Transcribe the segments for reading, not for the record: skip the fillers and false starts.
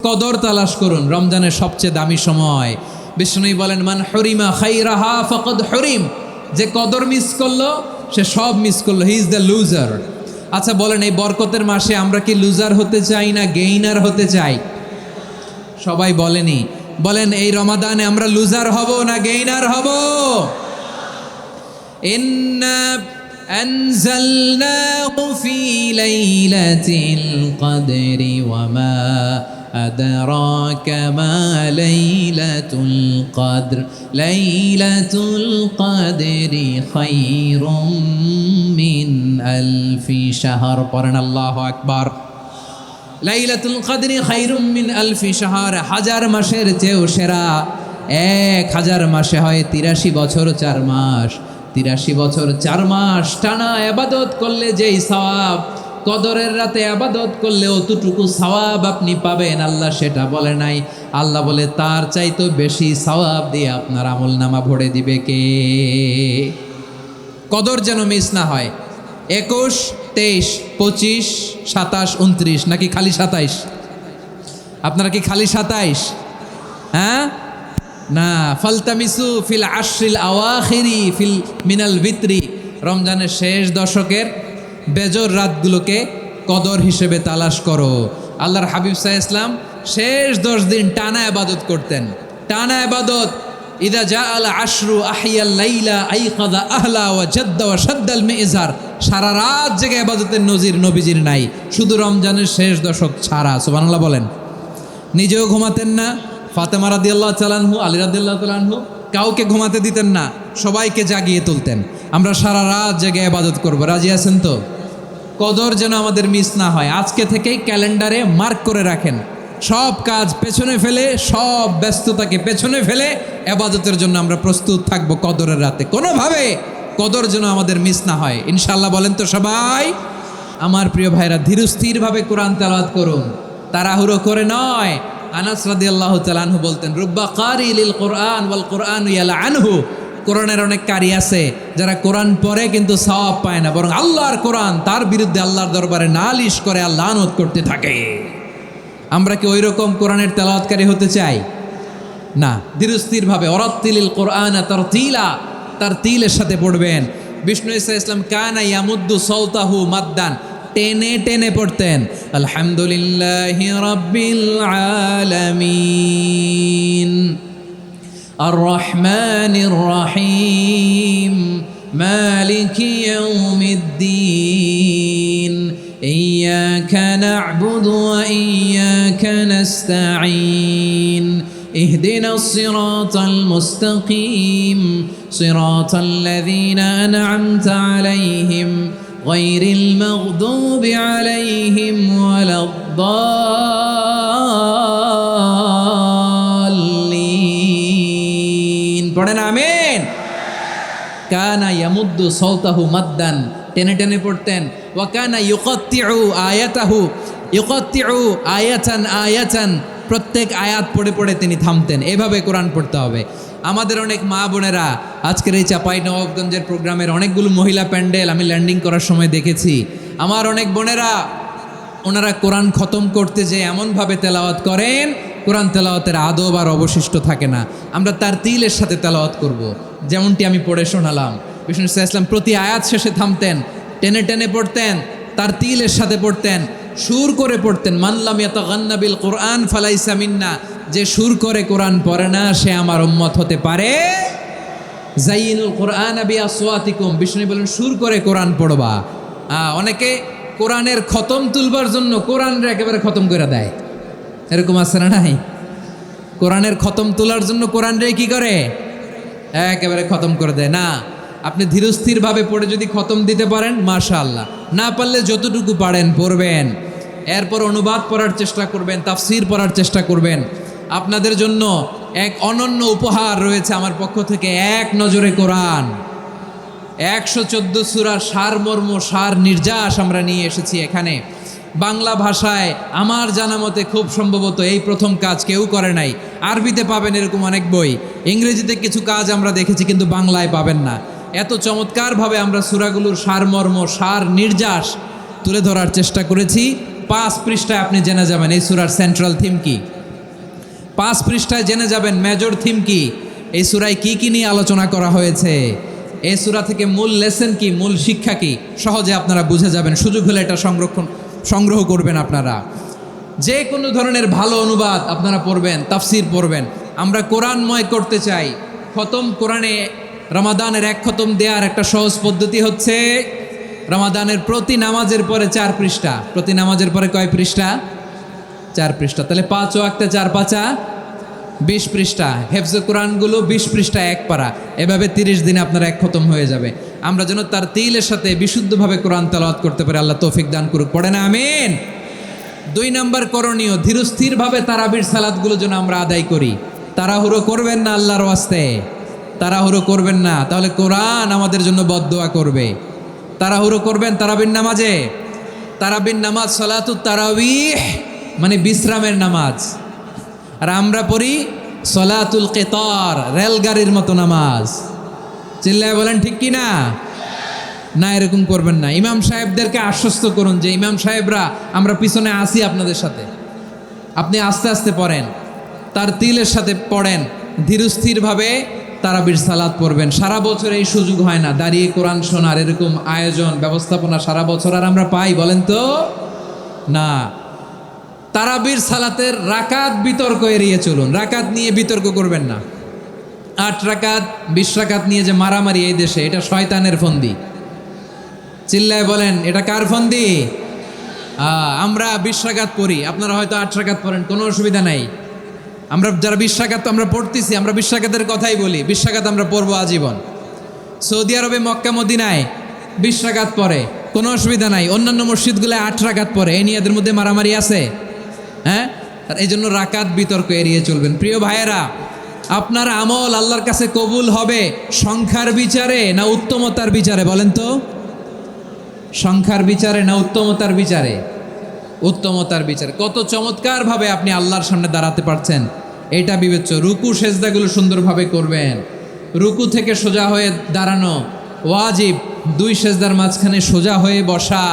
কদর তালাশ করুন, রমজানের সবচেয়ে দামি সময়। বিষ্ণু বলেন, মান হরিমা খাইরাহা ফাকাদ হরিম, যে কদর মিস করলো সে সব মিস করলো, হি ইজ দ্য লুজার। আচ্ছা বলেন, এই বরকতের মাসে আমরা কি লুজার হতে চাই না গেইনার হতে চাই? সবাই বলেনি, বলেন এই রমাদানে আমরা লুজার হব না গেইনার হব? ইন্না আনজালনাহু ফি লাইলাতিল কদরি ওয়া মা আদরাকা মা লাইলাতুল কদর লাইলাতুল কদরি খায়রুম মিন আলফি শাহর। পড়েন আল্লাহু আকবার। লাইলাতুল কদরি খায়রুম মিন আলফি শাহর, হাজার মাসের চেয়েও সেরা। 1000 মাসে হয় 83 বছর 4 মাস। 83 বছর 4 মাস টানা ইবাদত করলে যেই সওয়াব, কদরের রাতে ইবাদত করলে অতটুকু সওয়াব আপনি পাবেন, আল্লাহ সেটা বলে নাই। আল্লাহ বলে তার চাইতে বেশি সওয়াব দিয়ে আপনার আমলনামা ভরে দিবে কে? কদর যেন মিস না হয়। 21, 23, 25, 27, 29 নাকি খালি 27? আপনারা কি খালি 27? হ্যাঁ না, ফালতামিসু ফিল আশরিল আওয়াখিরি ফিল মিনাল ভিতরি, রমজানের শেষ দশকের বেজর রাতগুলোকে কদর হিসেবে তালাশ করো। আল্লাহর হাবিব সাল্লাল্লাহু আলাইহি ওয়াসাল্লাম শেষ 10 দিন টানা ইবাদত করতেন, টানা ইবাদত। ইদা জাআল আশরু আহিয়াল লাইলা আইকাযা আহলা ওয়া জাদ্দা ওয়া শাদ্দাল মিজার, সারা রাত জেগে ইবাদতের নজির নবীজির নাই, শুধু রমজানের শেষ দশক ছাড়া। সুবহানাল্লাহ বলেন। নিজেও ঘুমাতেন না, ফাতেমা রাদিয়াল্লাহু তাআলা আনহু, আলী রাদিয়াল্লাহু তাআলা আনহু কাউকে ঘুমাতে দিতেন না, সবাইকে জাগিয়ে তুলতেন। আমরা সারা রাত জেগে ইবাদত করব, রাজি আছেন তো? কদর যেন আমাদের মিস না হয়। আজকে থেকেই ক্যালেন্ডারে মার্ক করে রাখেন, সব কাজ পেছনে ফেলে, সব ব্যস্ততাকে পেছনে ফেলে ইবাদতের জন্য আমরা প্রস্তুত থাকবো কদরের রাতে। কোনোভাবে কদর যেন আমাদের মিস না হয়, ইনশাআল্লাহ বলেন তো সবাই? আমার প্রিয় ভাইরা, ধীরস্থিরভাবে কোরআন তেলাওয়াত করুন, তাড়াহুড়ো করে নয়। আনাস রাদিয়াল্লাহু তাআলা আনহু বলতেন, রুব্বা কারি লিল কোরআন ওয়াল কোরআন ইয়ালআনহু, কোরআনের অনেক কারি আছে যারা কোরআন পড়ে কিন্তু সওয়াব পায় না, বরং আল্লাহর কোরআন তার বিরুদ্ধে আল্লাহর দরবারে নালিশ করে আর লানত করতে থাকে। আমরা কি ওই রকম কোরআনের তেলাওয়াতকারী হতে চাই? না। ধীরস্থিরভাবে, ওয়ারাত্তিলিল কোরআন তারতিলা, তার তিলের সাথে পড়বেন। বিষ্ণু ঈসা ইসলাম কানা ইয়ামুদ্দু সাওতাহু মাদ্দান, টেনে টেনে পড়তেন। আলহামদুলিল্লাহি রাব্বিল আলামিন আর রহমানির রহিম মালিকি ইয়াউমিদ্দিন ইয়্যাকা না'বুদু ওয়া ইয়্যাকা নাস্তাঈন ইহদিনাস সিরাতাল মুস্তাকিম সিরাতাল লাযীনা আন'আমতা আলাইহিম গায়রিল মাগদুবি আলাইহিম ওয়ালাদ-দাল্লিন। পড়েন আমিন। কানা ইয়ামুদ্দু সাওতাহু মাদ্দান, টেনে টেনে পড়তেন। ওয়া কানা ইউকাত্তিউ আয়াতাহু, ইউকাত্তিউ আয়াতান আয়াতান, প্রত্যেক আয়াত পড়ে পড়ে তিনি থামতেন। এভাবে কোরআন পড়তে হবে। আমাদের অনেক মা বোনেরা আজকের এই চাঁপাইনবাবগঞ্জের প্রোগ্রামের অনেকগুলো মহিলা প্যান্ডেল আমি ল্যান্ডিং করার সময় দেখেছি। আমার অনেক বোনেরা, ওনারা কোরআন খতম করতে যে এমনভাবে তেলাওয়াত করেন, কোরআন তেলাওয়াতের আদব আর অবশিষ্ট থাকে না। আমরা তার তিলের সাথে তেলাওয়াত করব, যেমনটি আমি পড়ে শোনালাম। বিষ্ণু ইসলাম প্রতি আয়াত শেষে থামতেন, টেনে টেনে পড়তেন, তার তিলের সাথে পড়তেন, সুর করে পড়তেন। মানলাম ইয়াতাগান্না বিল কোরআন ফালাইসা মিন্না, যে সুর করে কোরআন পড়ে না সে আমার উম্মত হতে পারে। জাইনুল কোরআন বিআসওয়াতিকুম, বিষ্ণু বলেন সুর করে কোরআন পড়বা। অনেকে কোরআনের খতম তুলবার জন্য কোরআনরে একেবারে খতম করে দেয়, এরকম আছে না নাই? কোরআনের খতম তোলার জন্য কোরআনরে কি করে? একেবারে খতম করে দেয়। না, আপনি ধীরস্থিরভাবে পড়ে যদি খতম দিতে পারেন মাশাআল্লাহ, না পারলে যতটুকু পারেন পড়বেন। এরপর অনুবাদ পড়ার চেষ্টা করবেন, তাফসির পড়ার চেষ্টা করবেন। আপনাদের জন্য এক অনন্য উপহার রয়েছে আমার পক্ষ থেকে, এক নজরে কোরআন। 114 সূরার সারমর্ম, সার নির্যাস আমরা নিয়ে এসেছি এখানে বাংলা ভাষায়। আমার জানা মতে খুব সম্ভবত এই প্রথম কাজ, কেউ করে নাই। আরবিতে পাবেন এরকম অনেক বই, ইংরেজিতে কিছু কাজ আমরা দেখেছি, কিন্তু বাংলায় পাবেন না। এত চমৎকারভাবে আমরা সূরাগুলোর সারমর্ম, সার নির্যাস তুলে ধরার চেষ্টা করেছি। 5 পৃষ্ঠায় আপনি জেনে যাবেন এই সূরার সেন্ট্রাল থিম কি। 5 পৃষ্ঠায় জেনে যাবেন মেজর থিম কি, এই সূরায় কি কি নিয়ে আলোচনা করা হয়েছে, এই সূরা থেকে মূল লেসন কি, মূল শিক্ষা কি, সহজে আপনারা বুঝে যাবেন। সুযোগ হলে এটা সংগ্রহ করবেন আপনারা। যে কোনো ধরনের ভালো অনুবাদ আপনারা পড়বেন, তাফসির পড়বেন। আমরা কোরআনময় করতে চাই। খতম কোরআনে রমাদানের 1 খতম দেওয়ার একটা সহজ পদ্ধতি হচ্ছে রমাদানের প্রতি নামাজের পরে 4 পৃষ্ঠা। প্রতি নামাজের পরে কয় পৃষ্ঠা? 4 পৃষ্ঠা। তাহলে 5 ওয়াক্তে 4 পাঁচা 20 পৃষ্ঠা। হেফজে কোরআনগুলো 20 পৃষ্ঠা 1 পারা। এভাবে 30 দিনে আপনার 1 খতম হয়ে যাবে। আমরা যেন তার তিলের সাথে বিশুদ্ধভাবে কোরআন তেলাওয়াত করতে পারি। আল্লাহ তৌফিক দান করুক। পড়ে না আমিন। 2 নাম্বার করণীয়, ধীরস্থিরভাবে তারাবির সালাতগুলো যেন আমরা আদায় করি। তাড়াহুড়ো করবেন না আল্লাহর ওয়াস্তে, তাড়াহুড়ো করবেন না, তাহলে কোরআন আমাদের জন্য বদদোয়া করবে। তাড়াহুড়ো করবেন তারাবির নামাজে। তারাবির নামাজ সালাতুত তারাবিহ মানে বিশ্রামের নামাজ। আর আমরা পড়ি সলাতুল কেতার, রেলগাড়ির মতো নামাজ। চিল্লায় বলেন ঠিক কি না? না, এরকম করবেন না। ইমাম সাহেবদেরকে আশ্বস্ত করুন যে ইমাম সাহেবরা আমরা পিছনে আসি আপনাদের সাথে, আপনি আস্তে আস্তে পড়েন, তার তিলের সাথে পড়েন, ধীরস্থিরভাবে তারাবির সালাত পড়বেন। সারা বছর এই সুযোগ হয় না দাঁড়িয়ে কোরআন শোনার, এরকম আয়োজন ব্যবস্থাপনা সারা বছর আর আমরা পাই বলেন তো? না। তারাবির সালাতের রাকাত বিতর্ক এড়িয়ে চলুন। রাকাত নিয়ে বিতর্ক করবেন না। 8 রাকাত 20 রাকাত নিয়ে যে মারামারি এই দেশে, এটা শয়তানের ফন্দি। চিল্লায় বলেন এটা কার ফন্দি? আমরা 20 রাকাত পড়ি, আপনারা হয়তো 8 রাকাত পড়েন, কোনো অসুবিধা নাই। আমরা যারা 20 রাকাত আমরা পড়তেছি, আমরা 20 রাকাতের কথাই বলি। 20 রাকাত আমরা পড়বো আজীবন। সৌদি আরবে মক্কা মদিনায় 20 রাকাত পড়ে, কোনো অসুবিধা নাই। অন্যান্য মসজিদগুলো 8 রাকাত পড়ে। এই নিয়ে এদের মধ্যে মারামারি আছে? হ্যাঁ, এই জন্য রাকাত বিতর্ক এড়িয়ে চলবেন। প্রিয় ভাইয়েরা, আপনার আমল আল্লাহর কাছে কবুল হবে সংখ্যার বিচারে না উত্তমতার বিচারে বলেন তো? সংখ্যার বিচারে না উত্তমতার বিচারে? উত্তমতার বিচারে। কত চমৎকারভাবে আপনি আল্লাহর সামনে দাঁড়াতে পারছেন এটা বিবেচ্য। রুকু সেজদাগুলো সুন্দরভাবে করবেন। রুকু থেকে সোজা হয়ে দাঁড়ানো ওয়াজিব। 2 সেজদার মাঝখানে সোজা হয়ে বসা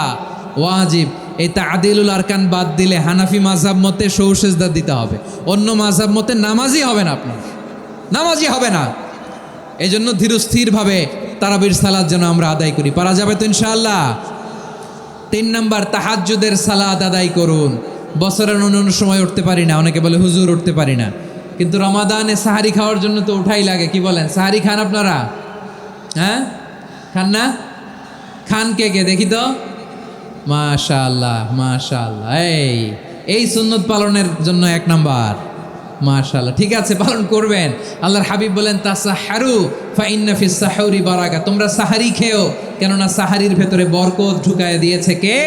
ওয়াজিব। এই তাদিলুল আরকান বাদ দিলে হানাফি মাযহাব মতে সৌ সেজদা দিতে হবে। অন্য মাযহাব মতে নামাজই হবে না, আপনার নামাজই হবে না। এই জন্য ধীরস্থিরভাবে তারাবির সালাত যেন আমরা আদায় করি। পারা যাবে তো ইনশাআল্লাহ? 3 নাম্বার, তাহাজ্জুদের সালাত আদায় করুন। বছরের অন্য সময় উঠতে পারি না, অনেকে বলে হুজুর উঠতে পারি না, কিন্তু রমাদানে সাহারি খাওয়ার জন্য তো উঠাই লাগে। কি বলেন, সাহারি খান আপনারা? হ্যাঁ, খান না? খান কে কে দেখি তো? মাশাআল্লাহ মাশাআল্লাহ। এই সুন্নত পালনের জন্য 1 নাম্বার। মাশাআল্লাহ, ঠিক আছে, পালন করবেন। আল্লাহর হাবিব বলেন তাসাহারু ফা ইন্না ফিস সাহুরি বারাকা, তোমরা সাহারি খেও, কেননা সাহারির ভেতরে বরকত ঢুকায় দিয়েছে কে?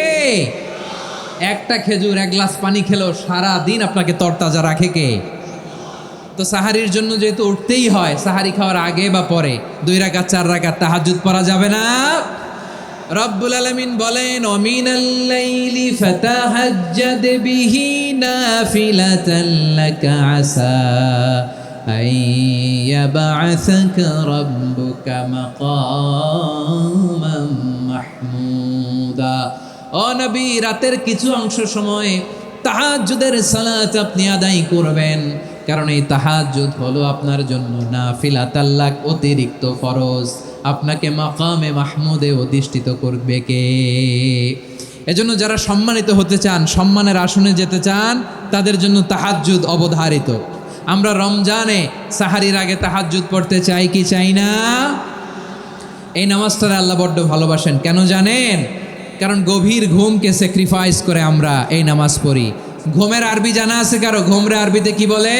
একটা খেজুর 1 গ্লাস পানি খেলো সারা দিন আপনাকে তরতাজা রাখে কে? তো সাহারির জন্য যেহেতু উঠতেই হয়, সাহারি খাওয়ার আগে বা পরে 2 রাকাত 4 রাকাত তাহাজ্জুদ পড়া যাবে না? রব্বুল আলামিন বলেন ওয়ামিনাল লাইলি ফাতাহাজ্জাদ বিহি নাফিলাতান লাকা আসা আইয়াবআসাকা রাব্বুকা মাকামান মাহমুদা। ও নবী, রাতের কিছু অংশ সময় তাহাজ্জুদের সালাত আপনি আদায় করবেন, কারণ এই তাহাজ্জুদ হলো আপনার জন্য নাফিলাতান লাক, অতিরিক্ত ফরজ। আপনাকে মাকামে মাহমুদে অধিষ্ঠিত করবে কে? এজন্য যারা সম্মানিত হতে চান, সম্মানের আসনে যেতে চান, তাদের জন্য তাহাজ্জুদ অবধারিত। আমরা রমজানে সাহারির আগে তাহাজ্জুদ পড়তে চাই কি চাই না? এই নামাজটারে আল্লাহ বড্ড ভালোবাসেন। কেন জানেন? কারণ গভীর ঘুমকে স্যাক্রিফাইস করে আমরা এই নামাজ পড়ি। ঘুমের আরবি জানা আছে কারো? ঘুমরে আরবিতে কি বলে?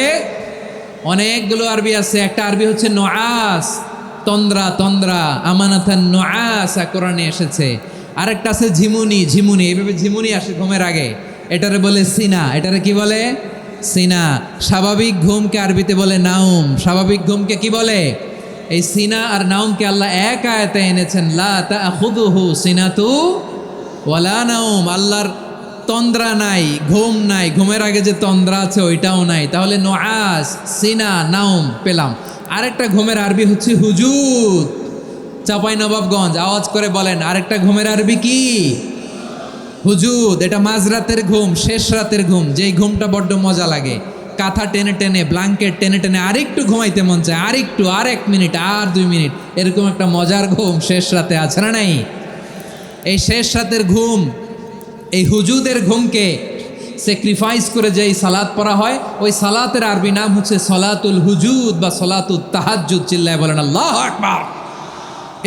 অনেকগুলো আরবি আছে। একটা আরবি হচ্ছে নুআস, তন্দ্রা তন্দ্রা, আমানাতান নুআসা কোরআনে এসেছে। আরেকটা আছে ঝিমুনি, ঝিমুনি, এইভাবে ঝিমুনি আসে ঘুমের আগে, এটারে বলে সিনা। এটারে কি বলে? সিনা। স্বাভাবিক ঘুমকে আরবিতে বলে নাউম। স্বাভাবিক ঘুমকে কি বলে? এই সিনা আর নাউমকে আল্লাহ এক আয়াতে এনেছেন, লা তাখুযুহু সিনাতু ওয়ালা নাউম। আল্লাহর তন্দ্রা নাই, ঘুম নাই, ঘুমের আগে যে তন্দ্রা আছে ওইটাও নাই। তাহলে নুআস, সিনা, নাউম পেলাম। আরেকটা ঘুমের আরবি হচ্ছে হুজুদ। চাঁপাই নবাবগঞ্জ আওয়াজ করে বলেন, আরেকটা ঘুমের আরবি কি? হুজুদ, এটা মাঝরাতের ঘুম, শেষ রাতের ঘুম, যেই ঘুমটা বড্ড মজা লাগে। কাঁথা টেনে টেনে, ব্ল্যাঙ্কেট টেনে টেনে আরেকটু ঘুমাইতে মন চায়, আরেকটু, আর 1 মিনিট, আর 2 মিনিট, এরকম একটা মজার ঘুম শেষ রাতে আছে না নাই? এই শেষ রাতের ঘুম, এই হুজুদের ঘুমকে স্যাক্রিফাইস করে যেই সালাত পড়া হয়, ওই সালাতের আরবি নাম হচ্ছে সলাতুল হুজুদ বা সলাতুত তাহাজ্জুদ। চিল্লায় বলেন আল্লাহু আকবার।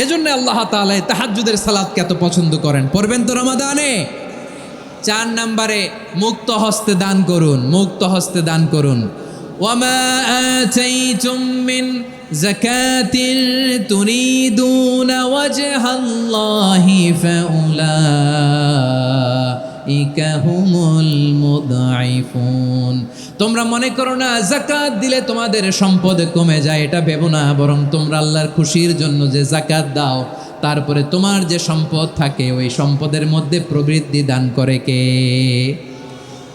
এজন্য আল্লাহ তাআলা তাহাজ্জুদের সালাতকে এত পছন্দ করেন। পড়বেন তো রমাদানে। 4 নম্বরে মুক্ত হস্তে দান করুন, মুক্ত হস্তে দান করুন। ওয়ামা আতাইতুম মিন যাকাতিন তুরিদুনা ওয়াজহাল্লাহি ফাউলাইকা হুমুল মুদঈফুন। তোমরা মনে করো না যাকাত দিলে তোমাদের সম্পদ কমে যায়, এটা ভেবো না, বরং তোমরা আল্লাহর খুশির জন্য যে যাকাত দাও, তারপরে তোমার যে সম্পদ থাকে ওই সম্পদের মধ্যে প্রবৃদ্ধি দান করে কে?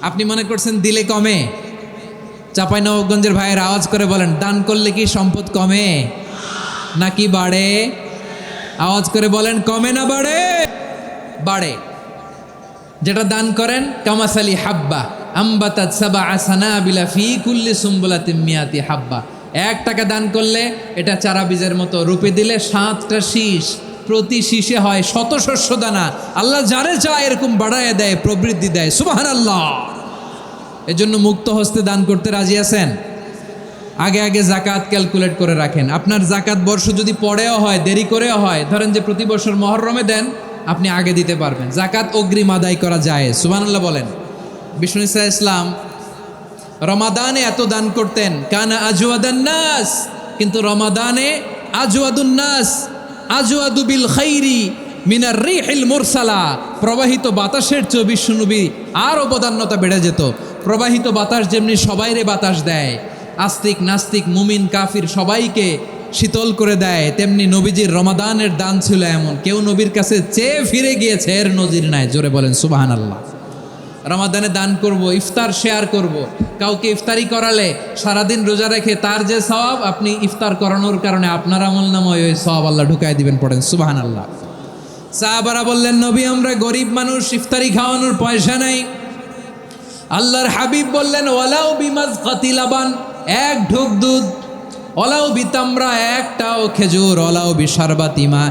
আপনি মনে করছেন দিলে কমে? চাঁপাইনবাবগঞ্জের ভাইয়ের আওয়াজ করে বলেন, দান করলে কি সম্পদ কমে নাকি বাড়ে? আওয়াজ করে বলেন, কমে না বাড়ে? বাড়ে। যেটা দান করেন, কামাসালি হাব্বা আম্বাতাত সাবআ সানাবিলা ফি কুল্লি সুম্বুলাতিন মিয়াতি হাব্বা। 1 টাকা দান করলে এটা চারা বীজের মতো, রূপে দিলে 7টা শীষ, প্রতি শীষে হয় 100 শস্য দানা। আল্লাহ যারে চায় এরকম বাড়ায় দেয়, প্রবৃদ্ধি দেয়। সুবহানাল্লাহ। এজন্য মুক্ত হস্তে দান করতে রাজি আছেন? আগে আগে জাকাত ক্যালকুলেট করে রাখেন। আপনার জাকাত বর্ষ যদি পরেও হয়, দেরি করেও হয়, ধরেন যে প্রতি বছর মুহররমে দেন, আপনি আগে দিতে পারবেন। জাকাত অগ্রিম আদায় করা যায়। সুবহানাল্লাহ বলেন। বিষ্ণু ইসা ইসলাম রমাদানে এত দান করতেন, কানা আজওয়াদান নাস, কিন্তু রমাদানে আজওয়াদুন নাস আজওয়াদু বিল খাইরি মিনার রিহিল মুরসালা। প্রবাহিত বাতাসের চেয়ে বিশ্বনবী আরও বদান্যতা বেড়ে যেত। প্রবাহিত বাতাস যেমনি সবাইরে বাতাস দেয়, আস্তিক নাস্তিক মুমিন কাফির সবাইকে শীতল করে দেয়, তেমনি নবীজির রমাদানের দান ছিল এমন, কেউ নবীর কাছে চেয়ে ফিরে গিয়েছে এর নজির নাই। জোরে বলেন সুবহানাল্লাহ। রমাদানে দান করব, ইফতার শেয়ার করব। কাউকে ইফতারি করালে সারাদিন রোজা রেখে তার যে সওয়াব, আপনি ইফতার করানোর কারণে আপনার আমলনামায় ওই সওয়াব আল্লাহ ঢুকায় দিবেন। পড়েন সুবহানাল্লাহ। সাহাবারা বললেন, নবী আমরা গরিব মানুষ, ইফতারি খাওয়ানোর পয়সা নাই। আল্লাহর হাবিব বললেন, ওয়ালাউ বিমাজকাতি লাবান, 1 ঢোক দুধ, ওয়ালাউ বিতামরা, 1টাও খেজুর, ওয়ালাউ বিশারবাতিমা,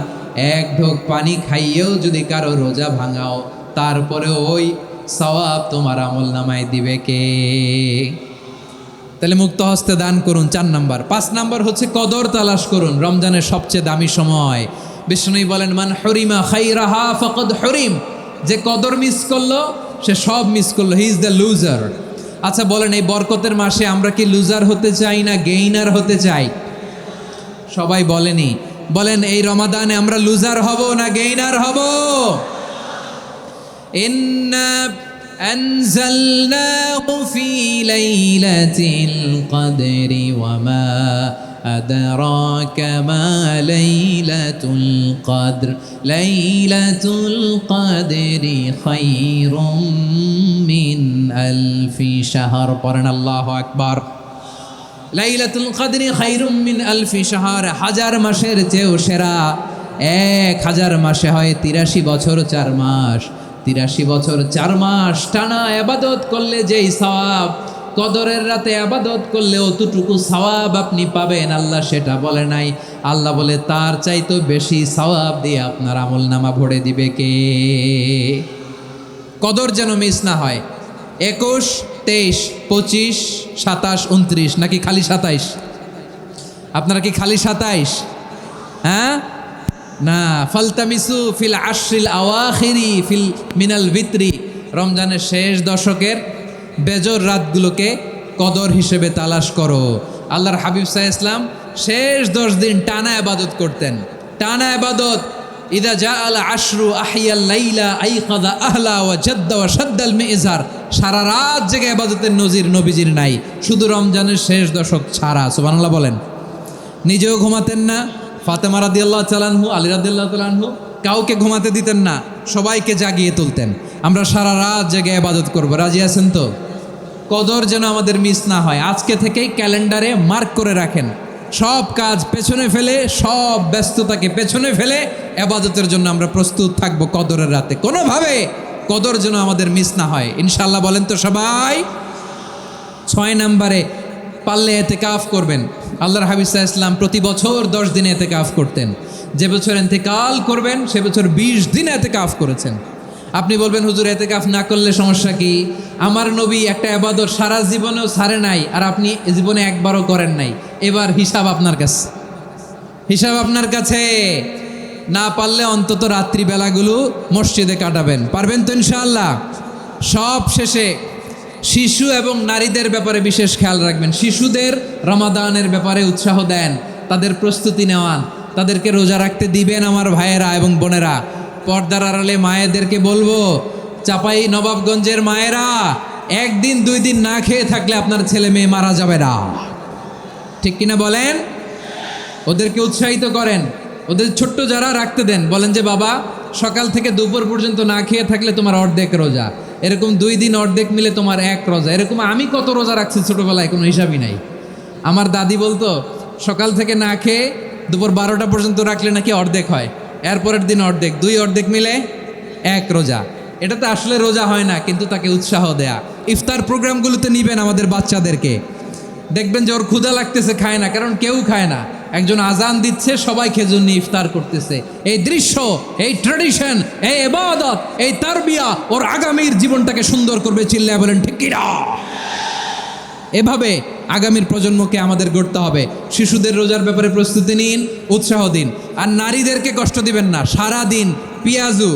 1 ঢোক পানি খাইয়েও যদি কারো রোজা ভাঙাও, তারপরে ওই সওয়াব তোমার আমলনামায় দিবে কে? তাহলে মুক্ত হস্তে দান করুন, 4 নাম্বার। 5 নাম্বার হচ্ছে কদর তালাশ করুন। রমজানের সবচেয়ে দামি সময়। বিষ্ণু বলেন, মান হরিমা খাইরাহা ফাকাদ হরিম। যে কদর মিস করলো সে সব মিস করলো, হি ইজ দ্য লুজার। আচ্ছা বলেন, এই বরকতের মাসে আমরা কি লুজার হতে চাই না গেইনার হতে চাই? সবাই বলেনি। বলেন, এই রমাদানে আমরা লুজার হব না গেইনার হব? ইন্না আনজালনাহু ফি লাইলাতিল কদরি ওয়া মা আদরাকা মা লাইলাতুল কদর লাইলাতুল কদরি খায়রুম মিন আলফি শাহর। পড়েন আল্লাহু আকবার। লাইলাতুল কদরি খায়রুম মিন আলফি শাহর, 1000 মাসের চেয়েও সেরা। 1000 মাসে হয় 83 বছর 4 মাস। 83 বছর 4 মাস টানা ইবাদত করলে যেই সওয়াব, কদরের রাতে ইবাদত করলে অতটুকু সওয়াব আপনি পাবেন, আল্লাহ সেটা বলে নাই। আল্লাহ বলে তার চাইতে বেশি সওয়াব দিয়ে আপনার আমলনামা ভরে দিবে কে? কদর যেন মিস না হয়। 21, 23, 25, 27, 29 নাকি খালি 27? আপনারা কি খালি 27? হ্যাঁ না। ফালতামিসু ফিল আশরিল আওয়াখিরি ফিল মিনাল ভিতরি। রমজানের শেষ দশকের বেজর রাতগুলোকে কদর হিসেবে তালাশ করো। আল্লাহর হাবিব সাল্লাল্লাহু আলাইহি ওয়াসাল্লাম শেষ 10 দিন টানা ইবাদত করতেন, টানা ইবাদত। ইদা জাআল আশরু আহিয়াল লাইলা আইকাযা আহলা ওয়া জাদ্দা ওয়া শাদ্দাল মিজার। সারা রাত জেগে ইবাদতের নজির নবীজির নাই, শুধু রমজানের শেষ দশক ছাড়া। সুবহানাল্লাহ বলেন। নিজেও ঘুমাতেন না। ফাতেমা রাদিয়াল্লাহু তাআলা আনহু, আলী রাদিয়াল্লাহু তাআলা আনহু কাউকে ঘুমাতে দিতেন না, সবাইকে জাগিয়ে তুলতেন। আমরা সারা রাত জেগে ইবাদত করব। রাজি আছেন তো? কদর যেন আমাদের মিস না হয়। আজকে থেকেই ক্যালেন্ডারে মার্ক করে রাখেন। সব কাজ পেছনে ফেলে, সব ব্যস্ততাকে পেছনে ফেলে ইবাদতের জন্য আমরা প্রস্তুত থাকবো কদরের রাতে। কোনোভাবে কদর যেন আমাদের মিস না হয় ইনশাআল্লাহ। বলেন তো সবাই। 6 নম্বরে পারলে এতেকাফ করবেন। আল্লাহর হাবিব সাল্লাল্লাহু আলাইহি ওয়াসাল্লাম প্রতি বছর 10 দিন এতেকাফ করতেন। যে বছর ইন্তেকাল করবেন সে বছর 20 দিন এতেকাফ করেছেন। আপনি বলবেন হুজুর এতেকাফ না করলে সমস্যা কি? আমার নবী একটা ইবাদত সারা জীবনেও ছাড়ে নাই, আর আপনি জীবনে একবারও করেন নাই। এবার হিসাব আপনার কাছে, হিসাব আপনার কাছে। না পারলে অন্তত রাত্রিবেলাগুলো মসজিদে কাটাবেন। পারবেন তো ইনশাআল্লাহ? সব শেষে শিশু এবং নারীদের ব্যাপারে বিশেষ খেয়াল রাখবেন। শিশুদের রমাদানের ব্যাপারে উৎসাহ দেন, তাদের প্রস্তুতি নেওয়ান, তাদেরকে রোজা রাখতে দিবেন। আমার ভাইয়েরা এবং বোনেরা, পর্দার আড়ালে মায়েদেরকে বলবো, চাপাই নবাবগঞ্জের মায়েরা, 1 দিন 2 দিন না খেয়ে থাকলে আপনার ছেলে মেয়ে মারা যাবে না। ঠিক কিনা বলেন? ওদেরকে উৎসাহিত করেন, ওদের ছোট্ট যারা রাখতে দেন, বলেন যে বাবা সকাল থেকে দুপুর পর্যন্ত না খেয়ে থাকলে তোমার অর্ধেক রোজা, এরকম 2 দিন অর্ধেক মিলে তোমার 1 রোজা। এরকম আমি কত রোজা রাখছি ছোটোবেলায় কোনো হিসাবই নাই। আমার দাদি বলতো সকাল থেকে না খেয়ে দুপুর 12টা পর্যন্ত রাখলে নাকি অর্ধেক হয়, এরপরের দিন অর্ধেক, 2 অর্ধেক মিলে 1 রোজা। এটা তো আসলে রোজা হয় না, কিন্তু তাকে উৎসাহ দেয়া। ইফতার প্রোগ্রামগুলোতে নিবেন আমাদের বাচ্চাদেরকে, দেখবেন যে ওর ক্ষুধা লাগতেছে, খায় না, কারণ কেউ খায় না। একজন আজান দিচ্ছে, সবাই খেজুর নিয়ে ইফতার করতেছে। এই দৃশ্য, এই ট্র্যাডিশন, এই ইবাদত, এই তারবিয়া ওর আগামীর জীবনটাকে সুন্দর করবে। চিল্লায় বলেন ঠিক কিনা? এভাবে আগামীর প্রজন্মকে আমাদের গড়তে হবে। শিশুদের রোজার ব্যাপারে প্রস্তুতি নিন, উৎসাহ দিন। আর নারীদেরকে কষ্ট দিবেন না। সারা দিন পেঁয়াজু,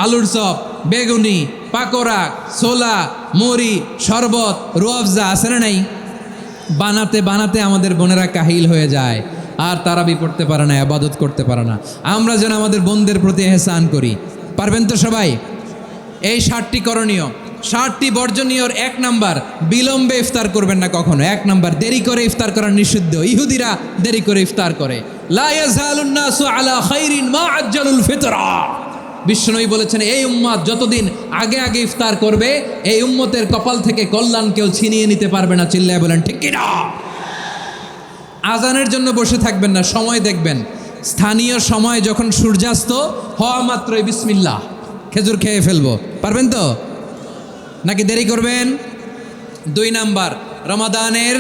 আলুর চপ, বেগুনি, পাকোড়া, ছোলা, মুড়ি, শরবত, রুয়াফজা আছে না নাই? বানাতে বানাতে আমাদের বোনেরা কাহিল হয়ে যায়, আর তারাবি পড়তে পারে না, ইবাদত করতে পারে না। আমরা যেন আমাদের বোনদের প্রতি এহসান করি। পারবেন তো সবাই? এই 7টি করণীয়, 7টি বর্জনীয়র 1 নাম্বার, বিলম্বে ইফতার করবেন না কখনো। 1 নাম্বার, দেরি করে ইফতার করা নিষিদ্ধ। ইহুদিরা দেরি করে ইফতার করে। লা ইয়াজালুন নাসু আলা খাইরিন মা আজ্জালুল ফিতরা। বিশ্বনবী বলেছেন এই উম্মত যতদিন আগে আগে ইফতার করবে, এই উম্মতের কপাল থেকে কল্যাণ কেউ ছিনিয়ে নিতে পারবে না। চিল্লায় বলেন ঠিক কিনা? আজানের জন্য বসে থাকবেন না, সময় দেখবেন। স্থানীয় সময় যখন সূর্যাস্ত হওয়া মাত্রই বিসমিল্লাহ, খেজুর খেয়ে ফেলবো। পারবেন তো? নাকি দেরি করবেন? 2 নাম্বার, রমাদানের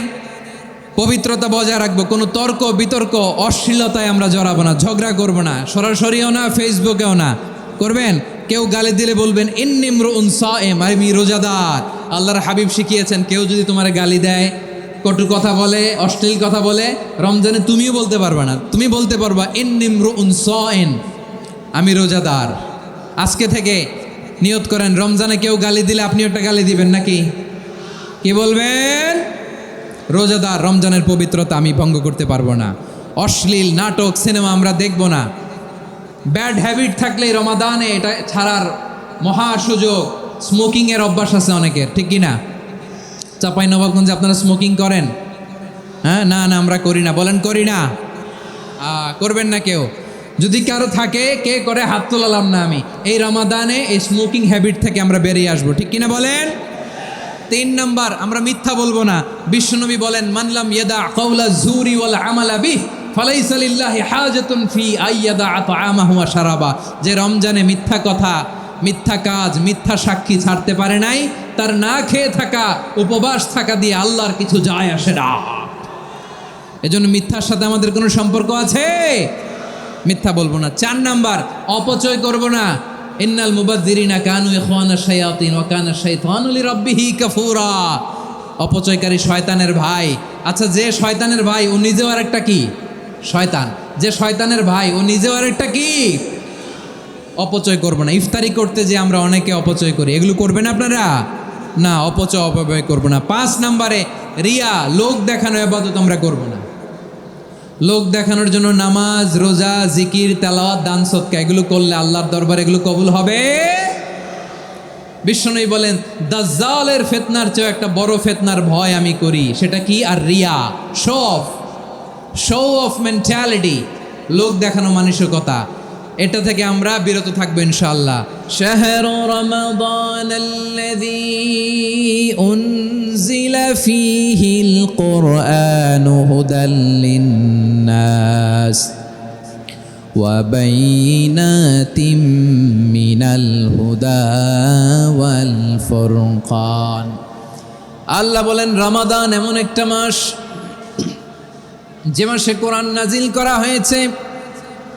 পবিত্রতা বজায় রাখবো। কোনো তর্ক বিতর্ক অশ্লীলতায় আমরা জড়াবো না, ঝগড়া করবো না, সরাসরিও না, ফেসবুকেও না। করবেন কেউ গালি দিলে বলবেন ইন্নিমরুন সায়েম, আমি রোজাদার। আল্লাহর হাবিব শিখিয়েছেন কেউ যদি তোমার গালি দেয়, কটু কথা বলে, অশ্লীল কথা বলে, রমজানে তুমিও বলতে পারবে না। তুমি বলতে পারবা ইন্নিমরুন সায়েম, আমি রোজাদার। আজকে থেকে নিয়ত করেন, রমজানে কেউ গালি দিলে আপনি একটা গালি দিবেন নাকি? কি বলবেন? রোজাদার, রমজানের পবিত্রতা আমি ভঙ্গ করতে পারবো না। অশ্লীল নাটক, সিনেমা আমরা দেখব না। ব্যাড হ্যাবিট থাকলে রমাদানে এটা ছাড়ার মহা সুযোগ। স্মোকিংয়ের অভ্যাস আছে অনেকের, ঠিক কি না? চাপাই নবাবগঞ্জে আপনারা স্মোকিং করেন? হ্যাঁ, না না আমরা করি না। বলেন করি না? করবেন না কেউ। যদি কারো থাকে, কে করে হাত তোলালাম না আমি। এই রমাদানে এই স্মোকিং হ্যাবিট থেকে আমরা বেরিয়ে আসবো, ঠিক কিনা বলেন? 3 নাম্বার, আমরা মিথ্যা বলবো না। বিশ্বনবী বলেন মানলাম ইয়াদা কাওলা যুরি ওয়াল আমালা বিহি ফালাইসা লিল্লাহি হাজাতুন ফি আইয়াদা তাআমাহু ওয়া শারাবা। যে রমজানে মিথ্যা কথা, মিথ্যা কাজ, মিথ্যা সাক্ষী ছাড়তে পারে নাই, তার না খেয়ে থাকা, উপবাস থাকা দিয়ে আল্লাহর কিছু যায় আসে না। এজন্য মিথ্যার সাথে আমাদের কোনো সম্পর্ক আছে? মিথ্যা বলবো না। 4 নাম্বার, অপচয় করব না। ইন্নাল মুবাযযিরিনা কানু ইখওয়ানাশ শায়াতিন ওয়া কানা শাইতানু লিরাব্বিহি কাফুরা। অপচয়কারী শয়তানের ভাই। আচ্ছা, যে শয়তানের ভাই ও নিজেও আরেকটা কি? শয়তান। যে শয়তানের ভাই ও নিজেও আরেকটা কি? অপচয় করব না। ইফতারি করতে যে আমরা অনেকে অপচয় করি, এগুলো করবেন আপনারা? না, অপচয় অপব্যয় করব না। 5 নাম্বারে রিয়া, লোক দেখানো ইবাদত আমরা করব না। লোক দেখানোর জন্য নামাজ, রোজা, জিকির, তেলাওয়াত, দান, সদকা এগুলো করলে আল্লাহর দরবারে এগুলো কবুল হবে। বিশ্বনবী বলেন দাজ্জালের ফিতনার চেয়ে একটা বড় ফিতনার ভয় আমি করি, সেটা কি? আর রিয়া, শো অফ মেন্টালিটি, লোক দেখানো মানসিকতা। এটা থেকে আমরা বিরত থাকবো ইনশাআল্লাহ। শাহরু রমাদানাল্লাযী উনজিলা ফীহিল কুরআনু হুদাল লিন্নাস وبينات من الهدى والفرقان আল্লাহ বলেন রমাদান এমন একটা মাস যে মাসে কোরআন নাজিল করা হয়েছে।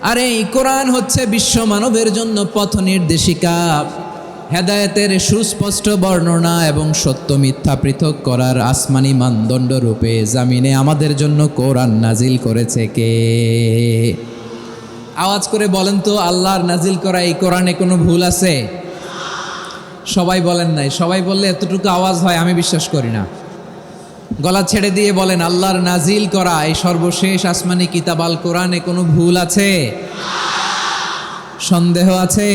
আর এই কোরআন হচ্ছে বিশ্ব মানবের জন্য পথ নির্দেশিকা, হেদায়েতের সুস্পষ্ট বর্ণনা এবং সত্য মিথ্যা পৃথক করার আসমানি মানদণ্ড রূপে জামিনে আমাদের জন্য কোরআন নাজিল করেছে কে? আওয়াজ করে বলেন তো, আল্লাহর নাজিল করা এই কোরআনে কোনো ভুল আছে? সবাই বলেন নাই। সবাই বললে এতটুকু আওয়াজ হয় আমি বিশ্বাস করি না। গলা ছেড়ে দিয়ে বলেন, আল্লাহর নাজিল করা এই সর্বশেষ আসমানি কিতাব আল কোরআনে কোনো ভুল আছে? সন্দেহ আছে?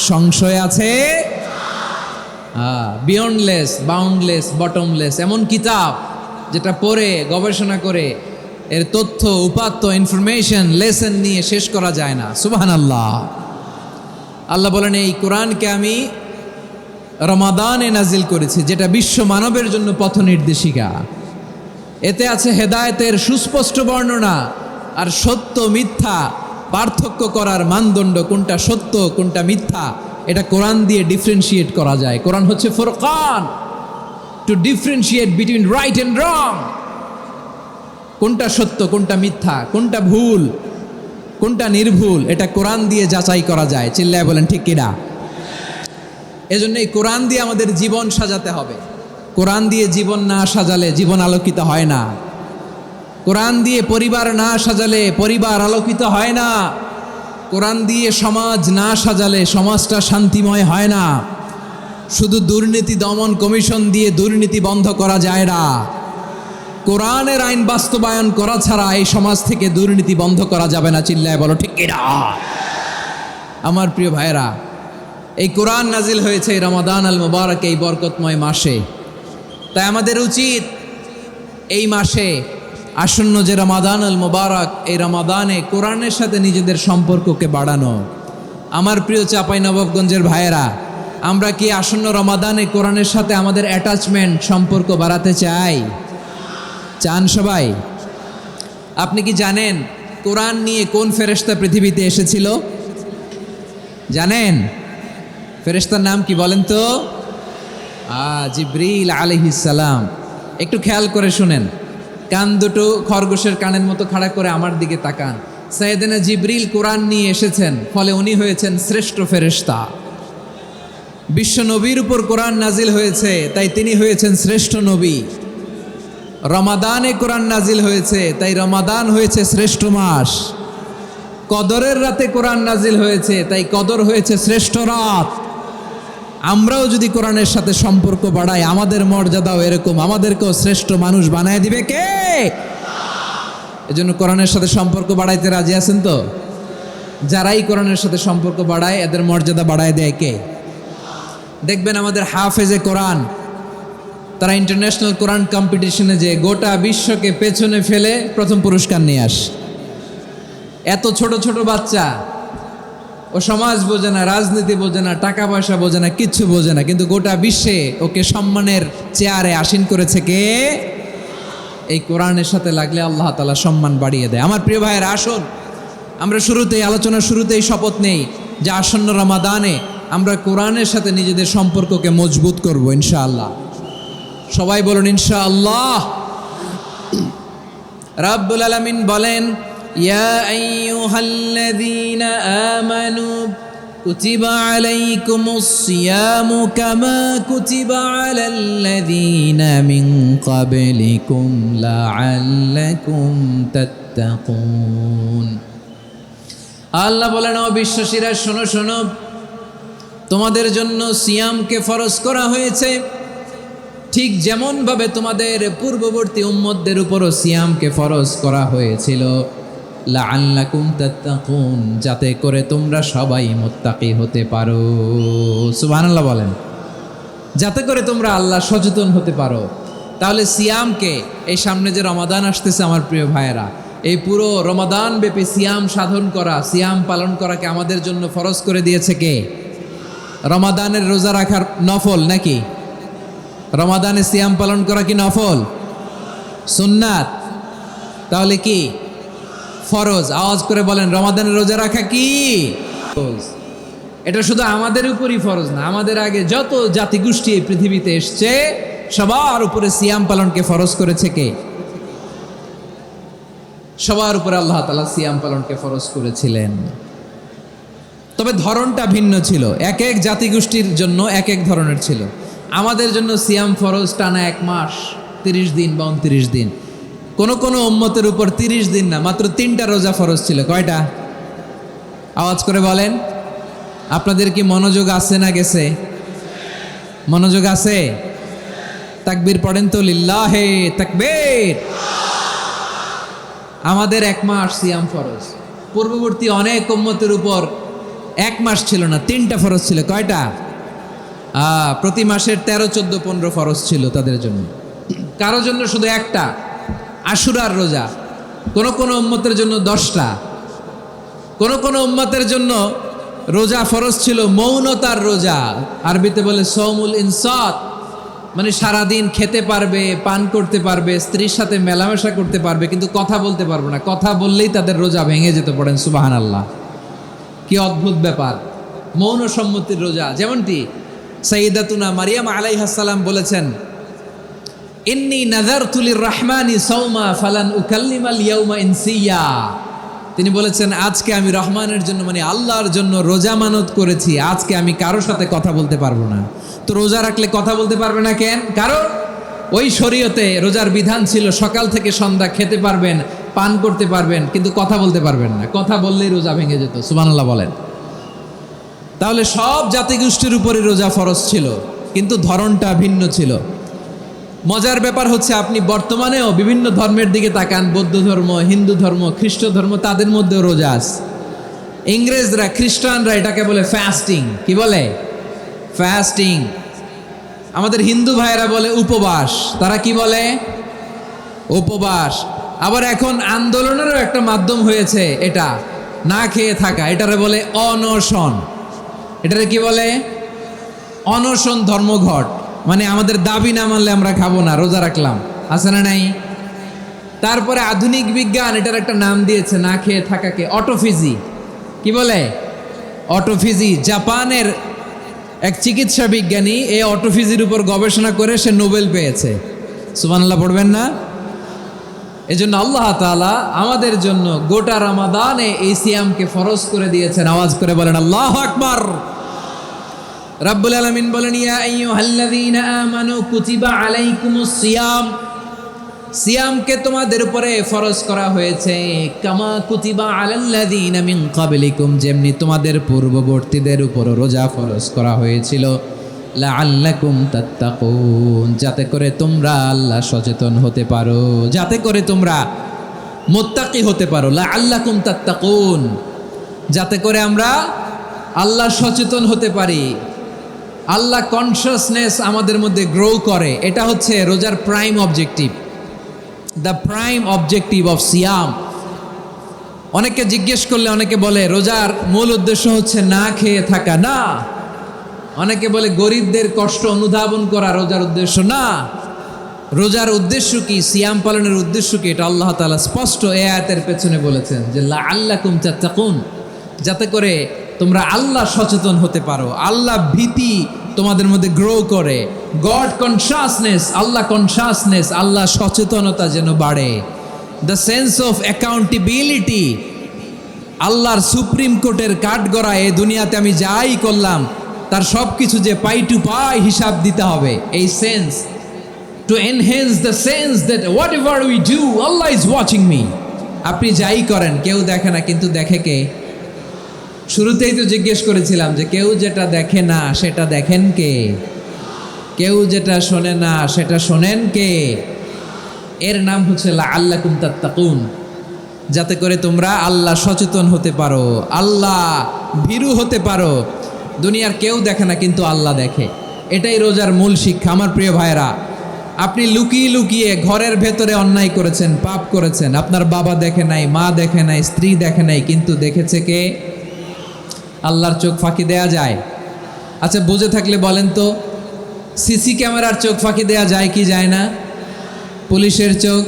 সংশয় আছে? বিয়ন্ডলেস, বাউন্ডলেস, বটমলেস এমন কিতাব যেটা পড়ে গবেষণা করে এর তথ্য উপাত্ত ইনফরমেশন লেসন নিয়ে শেষ করা যায় না। সুবহানাল্লাহ। আল্লাহ বলেন এই কোরআনকে আমি রমাদানে নাজিল করেছি, যেটা বিশ্ব মানবের জন্য পথ নির্দেশিকা। এতে আছে হেদায়েতের সুস্পষ্ট বর্ণনা আর সত্য মিথ্যা পার্থক্য করার মানদণ্ড, কোনটা সত্য কোনটা মিথ্যা এটা কোরআন দিয়ে ডিফারেন্সিয়েট করা যায়। কোরআন হচ্ছে Furqan, two differentiate between right and রং। কোনটা সত্য কোনটা মিথ্যা, কোনটা ভুল কোনটা নির্ভুল, এটা কোরআন দিয়ে যাচাই করা যায়। চিল্লায় বলেন ঠিক কিনা? এজন্য এই কোরআন দিয়ে আমাদের জীবন সাজাতে হবে। কোরআন দিয়ে জীবন না সাজালে জীবন আলোকিত হয় না। কোরআন দিয়ে পরিবার না সাজালে পরিবার আলোকিত হয় না। কোরআন দিয়ে সমাজ না সাজালে সমাজটা শান্তিময় হয় না। শুধু দুর্নীতি দমন কমিশন দিয়ে দুর্নীতি বন্ধ করা যায় না। কোরআনের আইন বাস্তবায়ন করা ছাড়া এই সমাজ থেকে দুর্নীতি বন্ধ করা যাবে না। চিল্লায় বলো ঠিক কিনা? আমার প্রিয় ভাইরা, এই কোরআন নাজিল হয়েছে এই রমাদান আল মুবারক, এই বরকতময় মাসে। তাই আমাদের উচিত এই মাসে আসন্ন যে রমাদান আল মুবারক, এই রমাদানে কোরআনের সাথে নিজেদের সম্পর্ককে বাড়ানো। আমার প্রিয় চাঁপাইনবাবগঞ্জের ভাইয়েরা, আমরা কি আসন্ন রমাদানে কোরআনের সাথে আমাদের অ্যাটাচমেন্ট সম্পর্ক বাড়াতে চাই? চান সবাই? আপনি কি জানেন কোরআন নিয়ে কোন ফেরেশতা পৃথিবীতে এসেছিল? জানেন? ফেরেশতার নাম কি বলেন তো? জিবরিল আলাইহিস সালাম। একটু খেয়াল করে শুনেন, কান দুটো খরগোশের কানের মতো খাড়া করে আমার দিকে তাকান। সাইয়েদনা জিবরিল কোরআন নিয়ে এসেছেন, ফলে উনি হয়েছেন শ্রেষ্ঠ ফেরেশতা। বিশ্ব নবীর উপর কোরআন নাজিল হয়েছে, তাই তিনি হয়েছেন শ্রেষ্ঠ নবী। রমাদানে কোরআন নাজিল হয়েছে, তাই রমাদান হয়েছে শ্রেষ্ঠ মাস। কদরের রাতে কোরআন নাজিল হয়েছে, তাই কদর হয়েছে শ্রেষ্ঠ রাত। আমরাও যদি কোরআনের সাথে সম্পর্ক বাড়াই, আমাদের মর্যাদাও এরকম, আমাদেরকেও শ্রেষ্ঠ মানুষ বানায় দিবে কে? এজন্য কোরআনের সাথে সম্পর্ক বাড়াইতে রাজি আছেন তো? যারাই কোরআনের সাথে সম্পর্ক বাড়ায় এদের মর্যাদা বাড়ায় দেয় কে? দেখবেন আমাদের হাফেজে কোরআন, তারা ইন্টারন্যাশনাল কোরআন কম্পিটিশনে যে গোটা বিশ্বকে পেছনে ফেলে প্রথম পুরস্কার নিয়ে আসে। এত ছোট ছোট বাচ্চা, ও সমাজ বোঝে না, রাজনীতি বোঝে না, টাকা পয়সা বোঝে না, কিচ্ছু বোঝে না, কিন্তু গোটা বিশ্বে ওকে সম্মানের চেয়ারে আসীন করেছে কে? এই কোরআনের সাথে লাগলে আল্লাহ তাআলা সম্মান বাড়িয়ে দেয়। আমার প্রিয় ভাইয়েরা, আসুন আমরা আলোচনার শুরুতেই শপথ নেই যে আসন্ন রমাদানে আমরা কোরআনের সাথে নিজেদের সম্পর্ককে মজবুত করব ইনশাআল্লাহ। সবাই বলুন ইনশাআল্লাহ। রাব্বুল আলামিন বলেন, ইয়া আইয়ুহাল্লাযীনা আমানু কুতিবা আলাইকুমুস সিয়ামু কামা কুতিবা আলাল্লাযীনা মিন ক্বাবলিকুম লাআল্লাকুম তাত্তাকুন। আল্লাহ বলেন, ও বিশ্বাসীরা শোনো শোনো, তোমাদের জন্য সিয়ামকে ফরজ করা হয়েছে, ঠিক যেমনভাবে তোমাদের পূর্ববর্তী উম্মতদের উপরও সিয়ামকে ফরজ করা হয়েছিল, লাআল্লাকুম তাত্তাকুন, যাতে করে তোমরা সবাই মুত্তাকি হতে পারো। সুবহানাল্লাহ বলেন, যাতে করে তোমরা আল্লাহ সচেতন হতে পারো। তাহলে সিয়ামকে, এই সামনে যে রমাদান আসতেছে আমার প্রিয় ভাইয়েরা, এই পুরো রমাদান ব্যাপী সিয়াম সাধন করা, সিয়াম পালন করাকে আমাদের জন্য ফরজ করে দিয়েছে কে? রমাদানের রোজা রাখার নফল নাকি? রমাদানে সিয়াম পালন করা কি নফল? সুন্নাত। তাহলে কি ফরজ। আওয়াজ করে বলেন, রমাদানের রোজা রাখা কি ফরজ? এটা শুধু আমাদের উপরই ফরজ না, আমাদের আগে যত জাতিগোষ্ঠী এই পৃথিবীতে এসছে সবার উপরে সিয়াম পালনকে ফরজ করেছে কে? সবার উপরে আল্লাহ তাআলা সিয়াম পালনকে ফরজ করেছিলেন। তবে ধরনটা ভিন্ন ছিল, এক এক জাতিগোষ্ঠীর জন্য এক এক ধরনের ছিল। আমাদের জন্য সিয়াম ফরজ টানা 1 মাস 30 দিন বা 29 দিন। কোন কোন উম্মতের উপর 30 দিন না, মাত্র 3টা রোজা ফরজ ছিল। কয়টা? আওয়াজ করে বলেন। আপনাদের কি মনোযোগ আছে না গেছে? মনোযোগ আছে? তাকবীর পড়েন তো, লিল্লাহে তাকবীর। আমাদের 1 মাস সিয়াম ফরজ। পূর্ববর্তী অনেক উম্মতের উপর 1 মাস ছিল না, 3টা ফরজ ছিল। কয়টা? প্রতি মাসের 13, 14, 15 ফরজ ছিল তাদের জন্য। কারো জন্য শুধু একটা, আশুরার রোজা। কোন কোন উম্মতের জন্য 10টা। কোন কোন উম্মতের জন্য রোজা ফরজ ছিল মৌনতার রোজা, আরবিতে বলে সৌমুল ইনসাত, মানে সারাদিন খেতে পারবে, পান করতে পারবে, স্ত্রীর সাথে মেলামেশা করতে পারবে, কিন্তু কথা বলতে পারবে না। কথা বললেই তাদের রোজা ভেঙে যেতে। পড়েন সুবহানাল্লাহ। কি অদ্ভুত ব্যাপার! মৌন সম্মতির রোজা। যেমনটি সাইয়্যিদাতুনা মারিয়াম আলাইহাস সালাম বলেছেন, ইন্নী নাযারতু লির-রাহমানি সাওমা ফালান উকাল্লিমাল ইয়াওমা ইনসিয়া। তিনি বলেছেন, আজকে আমি রহমানের জন্য, মানে আল্লাহর জন্য রোজা মানত করেছি, আজকে আমি কারোর সাথে কথা বলতে পারবো না। তো রোজা রাখলে কথা বলতে পারবে না কেন? কারণ ওই শরীয়তে রোজার বিধান ছিল সকাল থেকে সন্ধ্যা খেতে পারবেন, পান করতে পারবেন, কিন্তু কথা বলতে পারবেন না। কথা বললেই রোজা ভেঙে যেত। সুবহানাল্লাহ বলেন। তাহলে সব জাতিগোষ্ঠীর উপরে রোজা ফরজ ছিল, কিন্তু ধরনটা ভিন্ন ছিল। মজার ব্যাপার হচ্ছে, আপনি বর্তমানেও বিভিন্ন ধর্মের দিকে তাকান, বৌদ্ধ ধর্ম, হিন্দু ধর্ম, খ্রিস্ট ধর্ম, তাদের মধ্যেও রোজা আছে। ইংরেজরা, খ্রিস্টানরা এটাকে বলে ফাস্টিং। কি বলে? ফাস্টিং। আমাদের হিন্দু ভাইয়েরা বলে উপবাস। তারা কি বলে? উপবাস। আবার এখন আন্দোলনেরও একটা মাধ্যম হয়েছে এটা, না খেয়ে থাকা। এটারে বলে অনশন। এটারে কি বলে? অনশন ধর্মঘট। মানে আমাদের দাবি না মানলে আমরা খাবো না, রোজা রাখলাম। আছে না নাই? তারপরে আধুনিক বিজ্ঞান এটার একটা নাম দিয়েছে না খেয়ে থাকাকে, অটোফিজি। কি বলে? অটোফিজি। জাপানের এক চিকিৎসা বিজ্ঞানী এই অটোফিজির উপর গবেষণা করে সে নোবেল পেয়েছে। সুবহানাল্লাহ পড়বেন না? এজন্য আল্লাহ তাআলা আমাদের জন্য গোটা রমাদানে এই সিয়ামকে ফরজ করে দিয়েছেন। আওয়াজ করে বলেন আল্লাহু আকবার। রাব্বুল আলামিন বলেন, ইয়া আইয়ুহাল্লাযীনা আমানু কুতিবা আলাইকুমুস সিয়াম। সিয়ামকে তোমাদের উপরে ফরজ করা হয়েছে, কামা কুতিবা আলাল্লাযীনা মিন ক্বাবলিকুম, যেমনি তোমাদের পূর্ববর্তীদের উপর রোজা ফরজ করা হয়েছিল, লাআল্লাকুম তাত্তাকুন, যাতে করে তোমরা আল্লাহ সচেতন হতে পারো, যাতে করে তোমরা মুত্তাকি হতে পারো। লাআল্লাকুম তাত্তাকুন, যাতে করে আমরা আল্লাহ সচেতন হতে পারি, আল্লাহ কনসিয়াসনেস আমাদের মধ্যে গ্রো করে। এটা হচ্ছে রোজার prime objective, the prime objective of সিয়াম। অনেকে জিজ্ঞেস করলে অনেকে বলে রোজার মূল উদ্দেশ্য হচ্ছে না খেয়ে থাকা। না। অনেকে বলে গরিবদের কষ্ট অনুধাবন করা রোজার উদ্দেশ্য। না। রোজার উদ্দেশ্য কি? সিয়াম পালনের উদ্দেশ্য কি? এটা আল্লাহ তাআলা স্পষ্ট এই আয়াতের পেছনে বলেছেন যে লাআল্লাকুম তাত্তাকুন, যাতে করে তোমরা আল্লাহ সচেতন হতে পারো, আল্লাহ ভীতি তোমাদের মধ্যে গ্রো করে, গড কনসিয়াসনেস, আল্লাহ কনসিয়াসনেস, আল্লাহ সচেতনতা যেন বাড়ে, দ্য সেন্স অফ অ্যাকাউন্টেবিলিটি। আল্লাহর সুপ্রিম কোর্টের কাঠগড়া এই দুনিয়াতে আমি যাই করলাম তার সব কিছু যে পাই টু পাই হিসাব দিতে হবে, এই sense, to enhance the sense that what ever we do Allah is watching me. আপনি যাই করেন কেউ দেখে না, কিন্তু দেখে কে? শুরুতেই তো জিজ্ঞেস করেছিলাম যে কেউ যেটা দেখে না সেটা দেখেন কে? কেউ যেটা শোনে না সেটা শোনেন কে? এর নাম হচ্ছে লাআল্লাকুম তাত্তাকুন, যাতে করে তোমরা আল্লাহ সচেতন হতে পারো, আল্লাহ ভীরু হতে পারো। দুনিয়ার কেউ দেখে না, কিন্তু আল্লাহ দেখে। এটাই রোজার মূল শিক্ষা। আমার প্রিয় ভাইরা, আপনি লুকিয়ে লুকিয়ে ঘরের ভেতরে অন্যায় করেছেন, পাপ করেছেন, আপনার বাবা দেখে নাই, মা দেখে নাই, স্ত্রী দেখে নাই, কিন্তু দেখেছে কে? আল্লাহর চোখ ফাঁকি দেয়া যায়? আচ্ছা, বুঝে থাকলে বলেন তো, সিসি ক্যামেরার চোখ ফাঁকি দেয়া যায় কি যায় না? পুলিশের চোখ,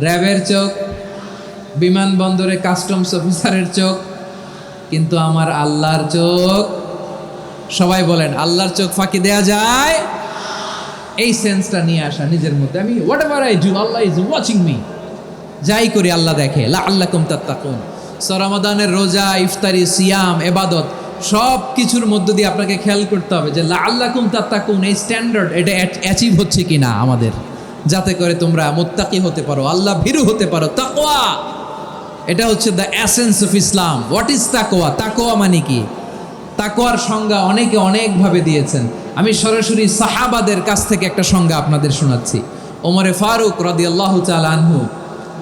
র্যাবের চোখ, বিমানবন্দরে কাস্টমস অফিসারের চোখ, কিন্তু আমার আল্লাহর চোখ। সবাই বলেন, আল্লাহর চোখ ফাঁকি দেয়া যায়? এই সেন্সটা নিয়ে আসা নিজের মধ্যে, আমি what ever I do Allah is watching me, যাই করি আল্লাহ দেখে। লাআল্লাকুম তাত্তাকুন। রমাদানের রোজা, ইফতারি, সিয়াম, ইবাদত সব কিছুর মধ্য দিয়ে আপনাকে খেয়াল করতে হবে যে লাআল্লাকুম তাত্তাকুন এই স্ট্যান্ডার্ড এটা অ্যাচিভ হচ্ছে কিনা আমাদের, যাতে করে তোমরা মুত্তাকি হতে পারো, আল্লাহ ভীরু হতে পারো। তাকওয়া, এটা হচ্ছে the essence of Islam. What is তাকওয়া? তাকওয়া মানে কি? তাকওয়ার সংজ্ঞা অনেকে অনেকভাবে দিয়েছেন। আমি সরাসরি সাহাবাদের কাছ থেকে একটা সংজ্ঞা আপনাদের শোনাচ্ছি। ওমরে ফারুক রাদিয়াল্লাহু তাআলা আনহু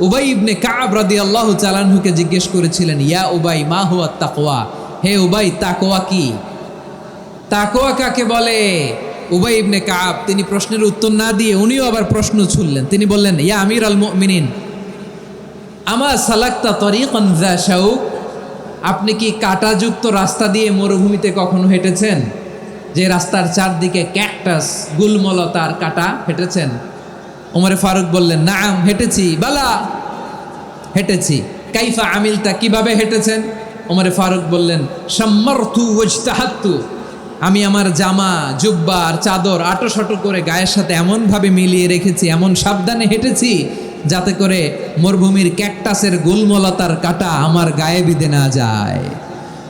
উবাই ইবনে কাব রাদিয়াল্লাহু তাআলা আনহুকে জিজ্ঞেস করেছিলেন, ইয়া উবাই মা হুয়া তাকওয়া, হে উবাই তাকওয়া কি? তাকওয়া কাকে বলে? উবাই ইবনে কাব তিনি প্রশ্নের উত্তর না দিয়ে উনিও আবার প্রশ্ন ছুড়লেন। তিনি বললেন, ইয়া আমির আল মুমিনিন আমা সালাক্তা তরিকান যা শাউক, আপনি কি কাঁটাযুক্ত রাস্তা দিয়ে মরুভূমিতে কখনো হেঁটেছেন? যে রাস্তার চারদিকে ক্যাকটাস, গুলমলতার কাঁটা, হেঁটেছেন? ওমরে ফারুক বললেন, নাম হেঁটেছি, বালা হেঁটেছি। কাইফা আমিলতা, কিভাবে হেঁটেছেন? ওমরে ফারুক বললেন, শাম্মারতু ওয়াজতাহাত্তু, আমি আমার জামা, জুব্বা আর চাদর আটোসাটো করে গায়ের সাথে এমনভাবে মিলিয়ে রেখেছি, এমন সাবধানে হেঁটেছি যাতে করে মরুভূমির ক্যাকটাসের গুলমলতার কাঁটা আমার গায়ে বিঁধে না যায়।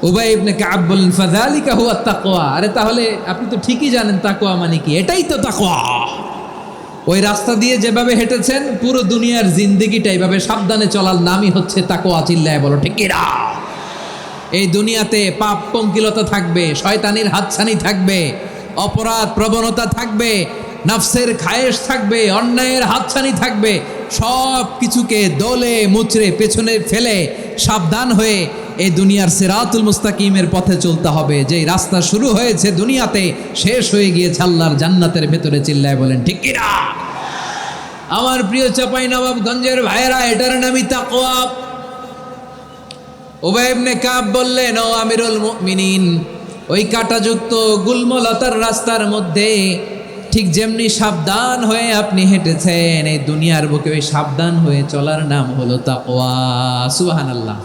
উবাই ইবনে কাব বললেন, ফাযালিকা হুয়া তাকওয়া, আরে তাহলে আপনি তো ঠিকই জানেন তাকওয়া মানে কি, এটাই তো তাকওয়া। ওই রাস্তা দিয়ে যেভাবে হেঁটেছেন পুরো দুনিয়ার জিন্দেগিটা এইভাবে সাবধানে চলার নামই হচ্ছে তাকওয়া। চিল্লায় বলো ঠিক কিনা? এই দুনিয়াতে পাপ পঙ্কিলতা থাকবে, শয়তানির হাতছানি থাকবে, অপরাধ প্রবণতা থাকবে, নফসের খায়েশ থাকবে, অন্যায়ের হাতছানি থাকবে। সব কিছুকে দলে মুচড়ে পেছনে ফেলে সাবধান হয়ে এই দুনিয়ার সিরাতুল মুস্তাকিমের পথে চলতে হবে। যেই রাস্তা শুরু হয়েছে দুনিয়াতে, শেষ হয়ে গিয়েছে আল্লাহর জান্নাতের ভেতরে। চিল্লায় বলেন ঠিক কিনা? আমার প্রিয় চাঁপাইনবাবগঞ্জের ভাইয়েরা, এটার নামই তাকওয়া। উবাই ইবনে কাব বললেন, ও আমিরুল মুমিনিন, ওই কাঁটাযুক্ত গুলমলতার রাস্তার মধ্যে ঠিক যেমনি সাবধান হয়ে আপনি হেঁটেছেন, এই দুনিয়ার বুকে ওই সাবধান হয়ে চলার নাম হলো তাকওয়া। সুবহানাল্লাহ।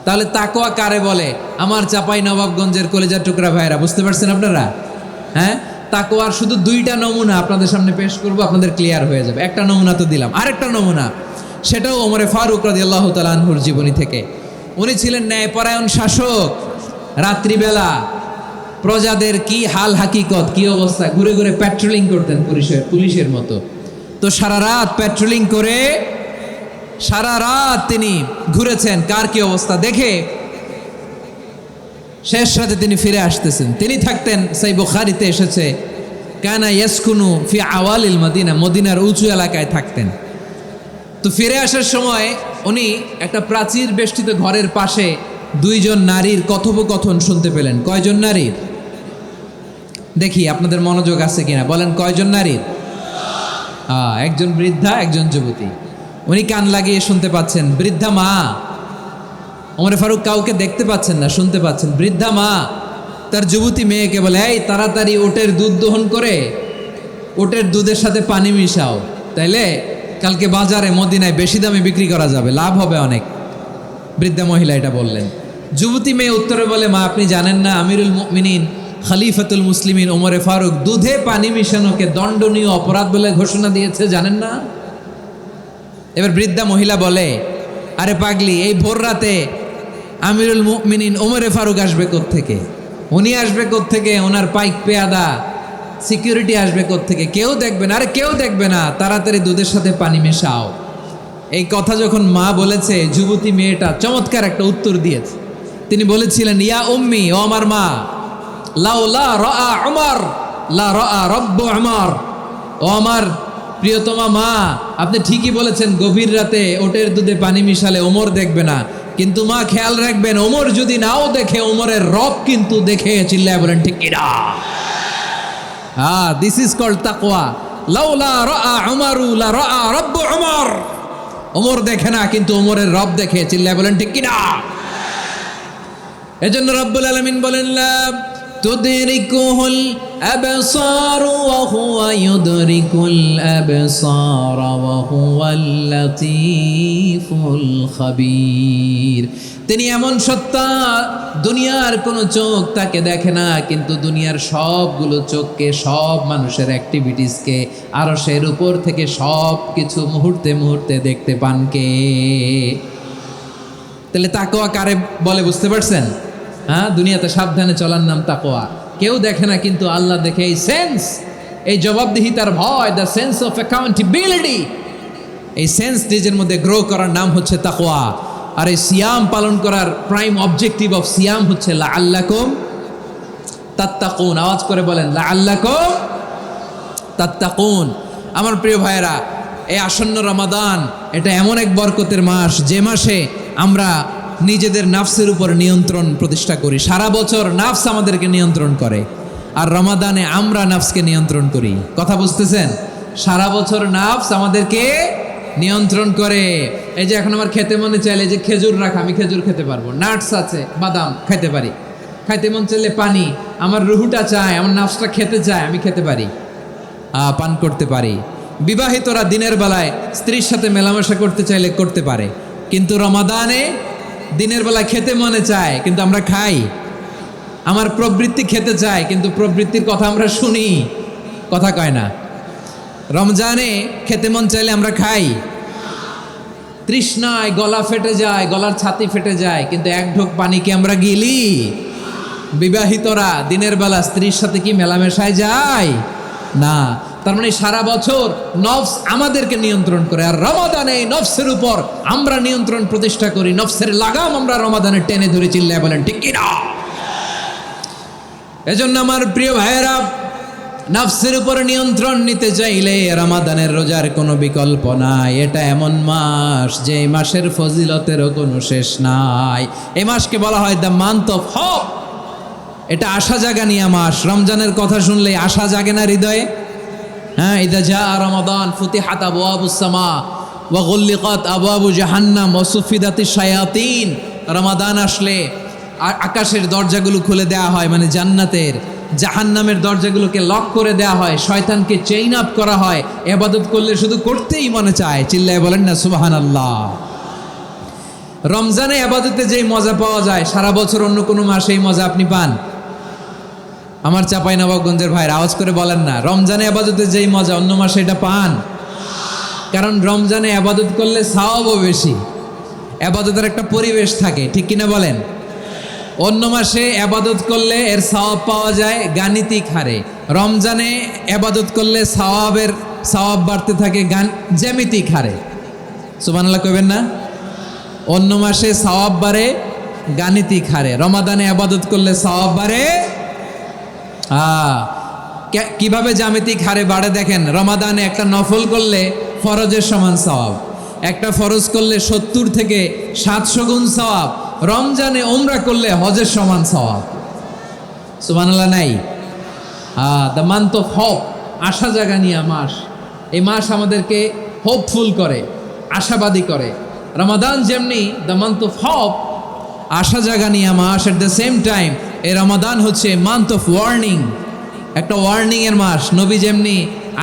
তাহলে তাকওয়া কারে বলে? আমার চাঁপাইনবাবগঞ্জের কলেজার টুকরা ভাইয়েরা, বুঝতে পারছেন আপনারা? হ্যাঁ, তাকওয়ার শুধু দুইটা নমুনা আপনাদের সামনে পেশ করব, আপনাদের ক্লিয়ার হয়ে যাবে। একটা নমুনা তো দিলাম, আরেকটা নমুনা, সেটাও ওমরে ফারুক রাদিয়াল্লাহু তাআলা আনহুর জীবনী থেকে। উনি ছিলেন ন্যায়পরায়ণ শাসক। রাত্রিবেলা প্রজাদের কি হাল হাকিকত, কি অবস্থা, ঘুরে ঘুরে প্যাট্রোলিং করতেন পুলিশের মতো। তো সারা রাত প্যাট্রোলিং করে সারা রাত তিনি ঘুরেছেন কার কি অবস্থা দেখে। শেষ রাতে তিনি ফিরে আসতেছেন। তিনি থাকতেন, সেই বুখারীতে এসেছে, কানা ইয়াসকুনু ফি আওয়ালিল মদিনা, মদিনার উঁচু এলাকায় থাকতেন। তো ফিরে আসার সময় উনি একটা প্রাচীর বেষ্টিত ঘরের পাশে দুইজন নারীর কথোপকথন শুনতে পেলেন। কয়জন নারীর? দেখি আপনাদের মনোযোগ আছে কিনা, বলেন কয়জন নারীর? একজন বৃদ্ধা, একজন যুবতী। উনি কান লাগিয়ে শুনতে পাচ্ছেন। বৃদ্ধা মা, ওমরে ফারুক কাউকে দেখতে পাচ্ছেন না, শুনতে পাচ্ছেন। বৃদ্ধা মা তার যুবতী মেয়েকে বলে, এই তাড়াতাড়ি ওটের দুধ দহন করে ওটের দুধের সাথে পানি মিশাও, তাইলে কালকে বাজারে মদিনায় বেশি দামে বিক্রি করা যাবে, লাভ হবে অনেক। বৃদ্ধা মহিলা এটা বললেন। যুবতী মেয়ে উত্তরে বলে, মা আপনি জানেন না আমিরুল মুমিনিন খলিফাতুল মুসলিমিন ওমরে ফারুক দুধে পানি মিশানোকে দণ্ডনীয় অপরাধ বলে ঘোষণা দিয়েছে, জানেন না? এবার বৃদ্ধা মহিলা বলে, আরে পাগলি, এই ভোর রাতে আমিরুল মুমিনিন ওমরে ফারুক আসবে কোত্থেকে? উনি আসবে কোত্থেকে? ওনার পাইক পেয়াদা সিকিউরিটি আসবে কোত্থেকে? কেউ দেখবে না। আরে কেউ দেখবে না, তাড়াতাড়ি দুধের সাথে পানি মেশাও। এই কথা যখন মা বলেছে, যুবতী মেয়েটা চমৎকার একটা উত্তর দিয়েছে। তিনি বলেছিলেন, ইয়া উম্মি, ও আমার মা, লাউলা রাআ উমর লা রাআ রব্বু উমর, ও আমার প্রিয়তমা মা, আপনি ঠিকই বলেছেন, গভীর রাতে ওটের দুধে পানি মিশালে ওমর দেখবে না, কিন্তু মা খেয়াল রাখবেন, ওমর যদি নাও দেখে, ওমরের রব কিন্তু দেখে। চিল্লায় বলেন ঠিক কিনা? দিস ইজ কল্ড তাকওয়া। লাউলা রাআ উমরু লা রাআ রব্বু উমর, ওমর দেখে না কিন্তু ওমরের রব দেখে। চিল্লায় বলেন ঠিক কিনা? এজন্য রব্বুল আলামিন বলেন, লা تدركه الأبصار وهو يدرك الأبصار وهو اللطيف الخبير। তিনি এমন সত্তা, দুনিয়ার কোনো চোখ তাকে দেখে না, কিন্তু দুনিয়ার সবগুলো চোখকে, সব মানুষের অ্যাক্টিভিটিসকে আরশের উপর থেকে সব কিছু মুহূর্তে মুহূর্তে দেখতে পান কে? তাহলে তাকওয়া কারে বলে বুঝতে পারছেন? হ্যাঁ, দুনিয়াতে সাবধানে চলার নাম তাকওয়া। কেউ দেখে না কিন্তু আল্লাহ দেখে। এই সেন্স, এই জবাবদিহিতার ভয়, দ্য সেন্স অফ অ্যাকাউন্টেবিলিটি, এই সেন্স নিজের মধ্যে গ্রো করার নাম হচ্ছে তাকওয়া। আর এই সিয়াম পালন করার প্রাইম অবজেক্টিভ অফ সিয়াম হচ্ছে লাআল্লাকুম তাত্তাকুন। আওয়াজ করে বলেন লাআল্লাকুম তাত্তাকুন। আমার প্রিয় ভাইয়েরা, এই আসন্ন রমাদান এটা এমন এক বরকতের মাস, যে মাসে আমরা নিজেদের নাফসের উপর নিয়ন্ত্রণ প্রতিষ্ঠা করি। সারা বছর নাফস আমাদেরকে নিয়ন্ত্রণ করে, আর রমাদানে আমরা নাফসকে নিয়ন্ত্রণ করি। কথা বুঝতেছেন? সারা বছর নাফস আমাদেরকে নিয়ন্ত্রণ করে। এই যে এখন আমার খেতে মনে চাইলে যে খেজুর রাখা, আমি খেজুর খেতে পারবো, নাটস আছে, বাদাম খাইতে পারি। খাইতে মন চাইলে পানি, আমার রুহুটা চায়, আমার নাফসটা খেতে চায়, আমি খেতে পারি, পান করতে পারি। বিবাহিতরা দিনের বেলায় স্ত্রীর সাথে মেলামেশা করতে চাইলে করতে পারে, কিন্তু রমাদানে দিনের বেলায় খেতে মনে চায় কিন্তু আমরা খাই। আমার প্রবৃত্তি খেতে চায় কিন্তু প্রবৃত্তির কথা আমরা শুনি, কথা কয় না। রমজানে খেতে মন চাইলে আমরা খাই, তৃষ্ণায় গলা ফেটে যায়, গলার ছাতি ফেটে যায়, কিন্তু এক ঢোক পানি কি আমরা গিলি? বিবাহিতরা দিনের বেলা স্ত্রীর সাথে কি মেলামেশায় যায় না। তার মানে সারা বছর নফস আমাদেরকে নিয়ন্ত্রণ করে, আর রমাদানে নফসের উপর আমরা নিয়ন্ত্রণ প্রতিষ্ঠা করি। নফসের লাগাম আমরা রমাদানে টেনে ধরে, চিল্লায় বলেন ঠিক কি না? এজন্য আমার প্রিয় ভাইয়েরা, নফসের উপর নিয়ন্ত্রণ নিতে চাইলে রমাদানের রোজার কোনো বিকল্প নাই। এটা এমন মাস যে এই মাসের ফজিলতেরও কোনো শেষ নাই। এই মাসকে বলা হয় দ্য মান্থ অফ হোপ। এটা আশা জাগানিয়া মাস। রমজানের কথা শুনলে আশা জাগে না হৃদয়ে? হ্যাঁ, ইদা জা রমাদান ফুতিহাত আবওয়াবুস সামা ওয়া গুল্লিকাত আবওয়াবু জাহান্নাম ওয়া সুফিদাতিশ শায়াতিন। রমাদান আসলে আকাশের দরজাগুলো খুলে দেওয়া হয়, মানে জান্নাতের। জাহান্নামের দরজাগুলোকে লক করে দেওয়া হয়, শয়তানকে চেইন আপ করা হয়। ইবাদত করলে শুধু করতেই মনে চায়, চিল্লায় বলেন না সুবহানাল্লাহ। রমজানে ইবাদতে যেই মজা পাওয়া যায়, সারা বছর অন্য কোনো মাসে এই মজা আপনি পান? আমার চাঁপাইনবাবগঞ্জের ভাইয়ের আওয়াজ করে বলেন না, রমজানে ইবাদতে যেই মজা অন্য মাসে এটা পান? কারণ রমজানে ইবাদত করলে সওয়াবও বেশি, ইবাদতের একটা পরিবেশ থাকে, ঠিক কিনা বলেন? অন্য মাসে ইবাদত করলে এর সওয়াব পাওয়া যায় গাণিতিক হারে, রমজানে ইবাদত করলে সওয়াব বাড়তে থাকে জ্যামিতিক হারে। সুবহানাল্লাহ কইবেন না? অন্য মাসে সওয়াব বাড়ে গাণিতিক হারে, রমাদানে ইবাদত করলে সওয়াব বাড়ে কিভাবে জ্যামিতিক হারে বাড়ে দেখেন। রমাদানে একটা নফল করলে ফরজের সমান সওয়াব, একটা ফরজ করলে 70 থেকে 700 গুণ সওয়াব। রমজানে উমরা করলে হজের সমান সওয়াব। সুবহানাল্লাহ নাই? দ্য মান্থ অফ হোপ, আশা জাগানিয়া মাস। এই মাস আমাদেরকে হোপফুল করে, আশাবাদী করে। রমাদান যেমনি দ্য মান্থ অফ হোপ, আশা জাগানিয়া মাস, এট দ্য সেম টাইম এই রমাদান হচ্ছে মান্থ অফ ওয়ার্নিং, একটা ওয়ার্নিং এর মাস। নবী যেমনি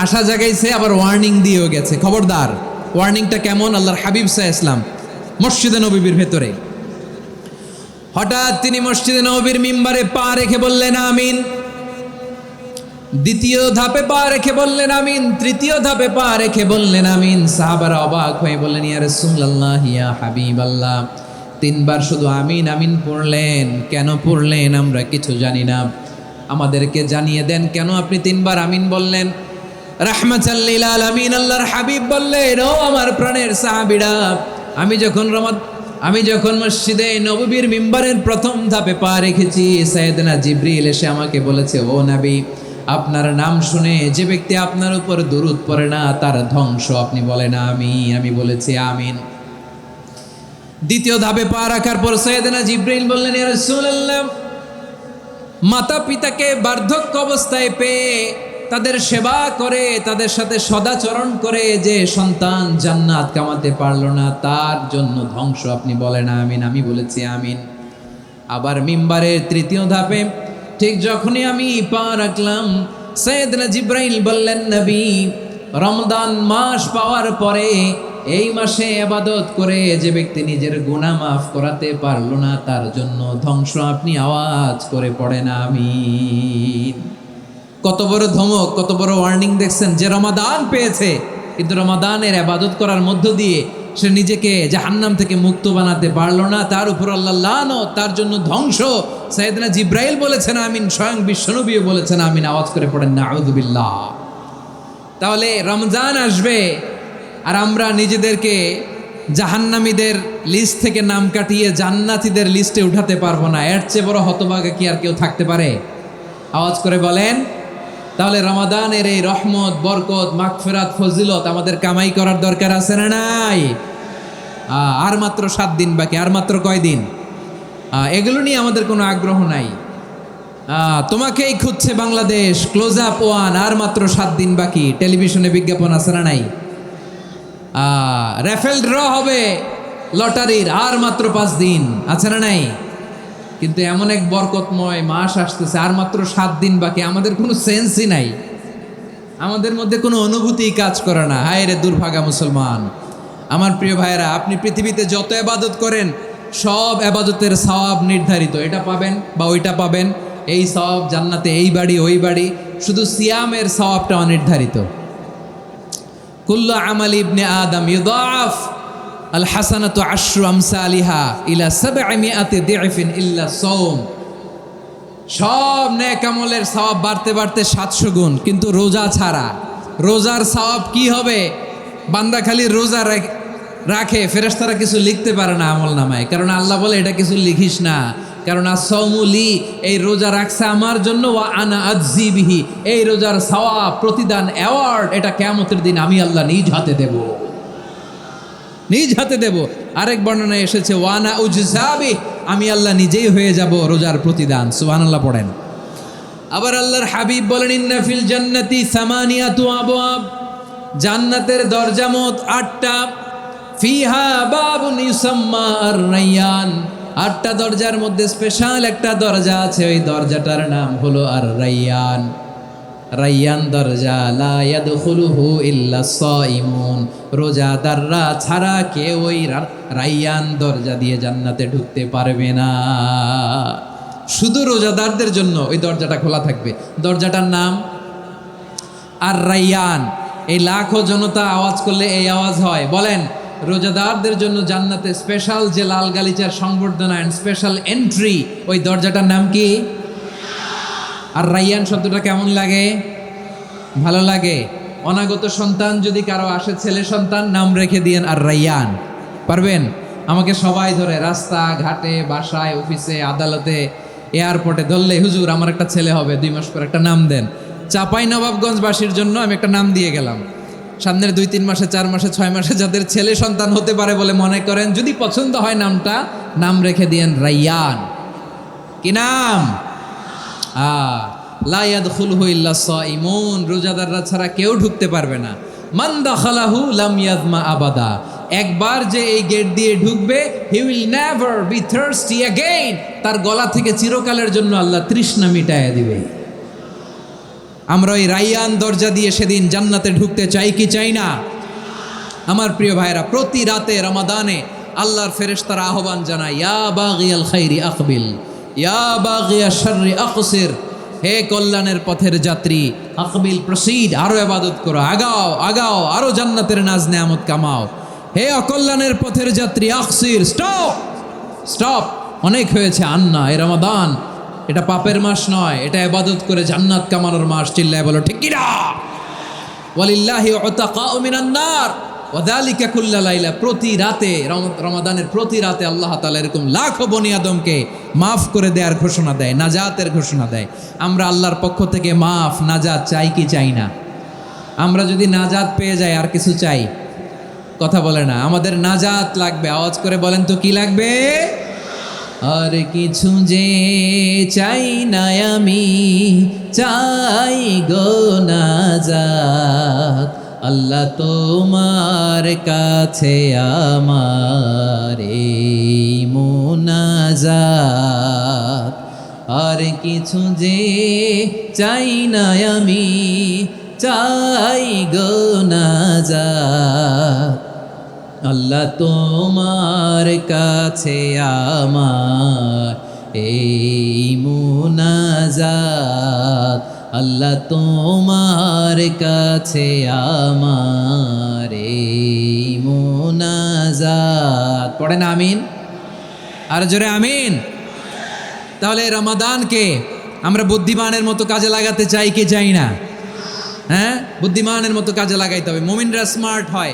আশা জাগাইছে, আবার ওয়ার্নিং দিয়েও গেছে, খবরদার। ওয়ার্নিংটা কেমন? আল্লাহর হাবিব সাল্লাল্লাহু আলাইহি ওয়াসাল্লাম মসজিদে নববীর ভেতরে, হঠাৎ তিনি মসজিদে নববীর মিম্বারে পা রেখে বললেন আমিন। দ্বিতীয় ধাপে পা রেখে বললেন আমিন, তৃতীয় ধাপে পা রেখে বললেন আমিন। সাহাবারা অবাক হয়ে বললেন ইয়া রাসূলুল্লাহ, ইয়া হাবিবাল্লাহ, 3 বার শুধু আমিন আমিন পড়লেন, কেন পড়লেন আমরা কিছু জানি না, আমাদেরকে জানিয়ে দেন কেন আপনি 3 বার আমিন বললেন। রাহমাতাল লিল আলামিন আল্লাহর হাবিব বললেন, ও আমার প্রাণের সাহাবীরা, আমি যখন মসজিদে নববীর মিম্বারের প্রথম ধাপে পা রেখেছি, সাইয়েদনা জিবরিল এসে আমাকে বলেছে, ও নবী, আপনার নাম শুনে যে ব্যক্তি আপনার উপর দুরূদ পড়ে না তার ধ্বংস। আপনি বলেন আমিন। আমি বলেছি আমিন। দ্বিতীয় ধাপে পা রাখার পর সাইয়েদনা জিবরিল বললেন, ইয়া রাসূলুল্লাহ, মাতা পিতাকে বার্ধক্য অবস্থায় পেয়ে তাদের সেবা করে, তাদের সাথে সদাচরণ করে যে সন্তান জান্নাত কামাতে পারল না, তার জন্য ধ্বংস। আপনি বলেন আমিন। আমি বলেছি আমিন। আবার মিম্বারের তৃতীয় ধাপে ঠিক যখনই আমি পা রাখলাম, সাইয়েদনা জিব্রাইল বললেন, নবী, রমজান মাস পাওয়ার পরে এই মাসে ইবাদত করে যে ব্যক্তি নিজের গুনাহ মাফ করাতে পারলো না, তার জন্য ধ্বংস আপনি আওয়াজ করে পড়েন আমিন। কত বড় ধমক, কত বড় ওয়ার্নিং দেখছেন! যে রমাদান পেয়েছে কিন্তু রমাদানের ইবাদত করার মধ্য দিয়ে সে নিজেকে জাহান্নাম থেকে মুক্ত বানাতে পারলো না, তার উপর আল্লাহ লানত, তার জন্য ধ্বংস। সাইয়েদনা জিব্রাইল বলেছেন আমিন, স্বয়ং বিশ্বনবীও বলেছেন আমিন। আওয়াজ করে পড়েন নাউযু বিল্লাহ। তাহলে রমজান আসবে আর আমরা নিজেদেরকে জাহান্নামীদের লিস্ট থেকে নাম কাটিয়ে জান্নাতীদের লিস্টে উঠাতে পারবো না। এর চেয়ে বড় হতভাগা কি আর কেউ থাকতে পারে? আওয়াজ করে বলেন। তাহলে রমাদানের এই রহমত, বরকত, মাগফিরাত, ফজিলত আমাদের কামাই করার দরকার আছে না নাই? আর মাত্র 7 দিন বাকি। আর মাত্র কয় দিন? এগুলো নিয়ে আমাদের কোনো আগ্রহ নাই। তোমাকেই খুঁজছে বাংলাদেশ, ক্লোজ আপ 1, আর মাত্র 7 দিন বাকি। টেলিভিশনে বিজ্ঞাপন আছে না নাই? রেফেল ড্র হবে লটারির, আর মাত্র 5 দিন, আছে না নাই? কিন্তু এমন এক বরকতময় মাস আসতেছে, আর মাত্র 7 দিন বাকি। আমাদের কোনো সেন্সই নাই, আমাদের মধ্যে কোনো অনুভূতি কাজ করে না। হায় রে দুর্ভাগা মুসলমান! আমার প্রিয় ভাইয়েরা, আপনি পৃথিবীতে যত ইবাদত করেন সব ইবাদতের সওয়াব নির্ধারিত। এটা পাবেন বা ওইটা পাবেন, এই সওয়াব জান্নাতে, এই বাড়ি ওই বাড়ি। শুধু সিয়ামের সওয়াবটা অনির্ধারিত। কুল্লু আমালি ইবনে আদম ইউদাআফ আল হাসানাতু আশরু আমসালিহা ইলা 700 দি'ফিন ইল্লা সাওম। সব নেক আমলের সওয়াব বাড়তে বাড়তে 700 গুণ, কিন্তু রোজা ছাড়া। রোজার সওয়াব কি হবে? বান্দা খালি রোজা রাখে, ফেরেশতারা কিছু লিখতে পারে না আমল নামায়, কারণ আল্লাহ বলে এটা কিছু লিখিস না, কারণ আস-সাওমুলি, এই রোজা রাখছে আমার জন্য, ওয়া আনা আজজি বিহি, এই রোজার সওয়াব, প্রতিদান, অ্যাওয়ার্ড, এটা কিয়ামতের দিন আমি আল্লাহ নিজ হাতে দেব, নিজ হাতে দেব। আরেক বর্ণনায় এসেছে ওয়ানা উজজাবি, আমি আল্লাহ নিজেই হয়ে যাব রোজার প্রতিদান। সুবহানাল্লাহ পড়েন। আবার আল্লাহর হাবিব বলেন, ইন্না ফিল জান্নাতি সামানিয়াতু আবওয়াব, জান্নাতের দরজা মোট 8টা। ফিহা বাবুন ইউসাম্মা আর-রায়্যান, 8টা দরজার মধ্যে স্পেশাল একটা দরজা আছে, ওই দরজাটার নাম হলো আর-রায়্যান। রায়্যান দরজা, লা ইয়াদখুলুহু ইল্লা সাইমুন, রোজাদাররা ছাড়া কেউ ওই রায়্যান দরজা দিয়ে জান্নাতে ঢুকতে পারবে না। শুধু রোজাদারদের জন্য ওই দরজাটা খোলা থাকবে। দরজাটার নাম আর-রায়্যান। এই লাখো জনতা আওয়াজ করলে এই আওয়াজ হয়। বলেন, রোজাদারদের জন্য জান্নাতে স্পেশাল যে লাল গালিচার সংবর্ধনা এন্ড স্পেশাল এন্ট্রি, ওই দরজাটার নাম কি? আর রায়্যান শব্দটা কেমন লাগে? ভালো লাগে। অনাগত সন্তান যদি কারো আসে, ছেলে সন্তান, নাম রেখে দিয়েন আর রায়্যান। পারবেন? আমাকে সবাই ধরে রাস্তা ঘাটে, বাসায়, অফিসে, আদালতে, এয়ারপোর্টে ধরলে, হুজুর আমার একটা ছেলে হবে 2 মাস পর, একটা নাম দেন। চাপাই নবাবগঞ্জবাসীর জন্য আমি একটা নাম দিয়ে গেলাম। সামনের 2-3 মাসে, 4 মাসে, 6 মাসে যাদের ছেলে সন্তান হতে পারে বলে মনে করেন, যদি পছন্দ হয় নামটা, নাম রেখে দিয়েন রায়্যান। কি নাম? লা ইয়াদখুলুহু ইল্লা সাইমুন, রোজাদাররা ছাড়া কেউ ঢুকতে পারবে না। মান দাখালাহু লাম ইয়াযমা আবাদা, একবার যে এই গেট দিয়ে ঢুকবে, he will never be thirsty again, তার গলা থেকে চিরকালের জন্য আল্লাহ তৃষ্ণা মিটায়া দিবে। আমরা ওই রায়্যান দরজা দিয়ে সেদিন জান্নাতে ঢুকতে চাই কি চাই না? আমার প্রিয় ভাইরা, প্রতি রাতে রমাদানে আল্লাহর ফেরেশতারা আহ্বান জানায়, ইয়া বাগিয়াল খাইরি আকবিল, ইয়া বাগিয়াশ শাররি আকসির, হে কল্যাণের পথের যাত্রী, আকবিল, প্রসিড, আরো ইবাদত করো, আগাও আগাও, আরো জান্নাতের নাজ নেয়ামত কামাও। হে অকল্যাণের পথের যাত্রী, আকসির, স্টপ স্টপ, অনেক হয়েছে। আন্না, এ রমাদান এটা পাপের মাস নয়, এটা ইবাদত করে জান্নাত কামানোর মাস। চিল্লায় বলো ঠিক কিনা? ওয়ালিল্লাহি উতাকাউ মিনান নার ওয়া যালিকা কুল্লা লাইলা, প্রতি রাতে, রমাদানের প্রতি রাতে আল্লাহ তাআলা এরকম লাখো বনি আদমকে মাফ করে দেওয়ার ঘোষণা দেয়, নাজাতের ঘোষণা দেয়। আমরা আল্লাহর পক্ষ থেকে মাফ, নাজাত চাই কি চাই না? আমরা যদি নাজাত পেয়ে যাই, আর কিছু চাই? কথা বলে না। আমাদের নাজাত লাগবে। আওয়াজ করে বলেন তো কি লাগবে? আর কিছু যে চাই না আমি, চাই গো নাজাত, আল্লাহ তোমার কাছে আমার এই মুনাজাত। আর কিছু যে চাই না আমি, চাই গো নাজাত। আল্লাহ তোমার কাছে আমার এই মুনাজাত, আল্লাহ তোমার কাছে আমার এই মুনাজাত। পড়েন আমিন, আর জোরে আমিন। তাহলে এই রমাদানকে আমরা বুদ্ধিমানের মতো কাজে লাগাতে চাই কি চাই না? হ্যাঁ, বুদ্ধিমানের মতো কাজে লাগাইতে হবে। মুমিনরা স্মার্ট হয়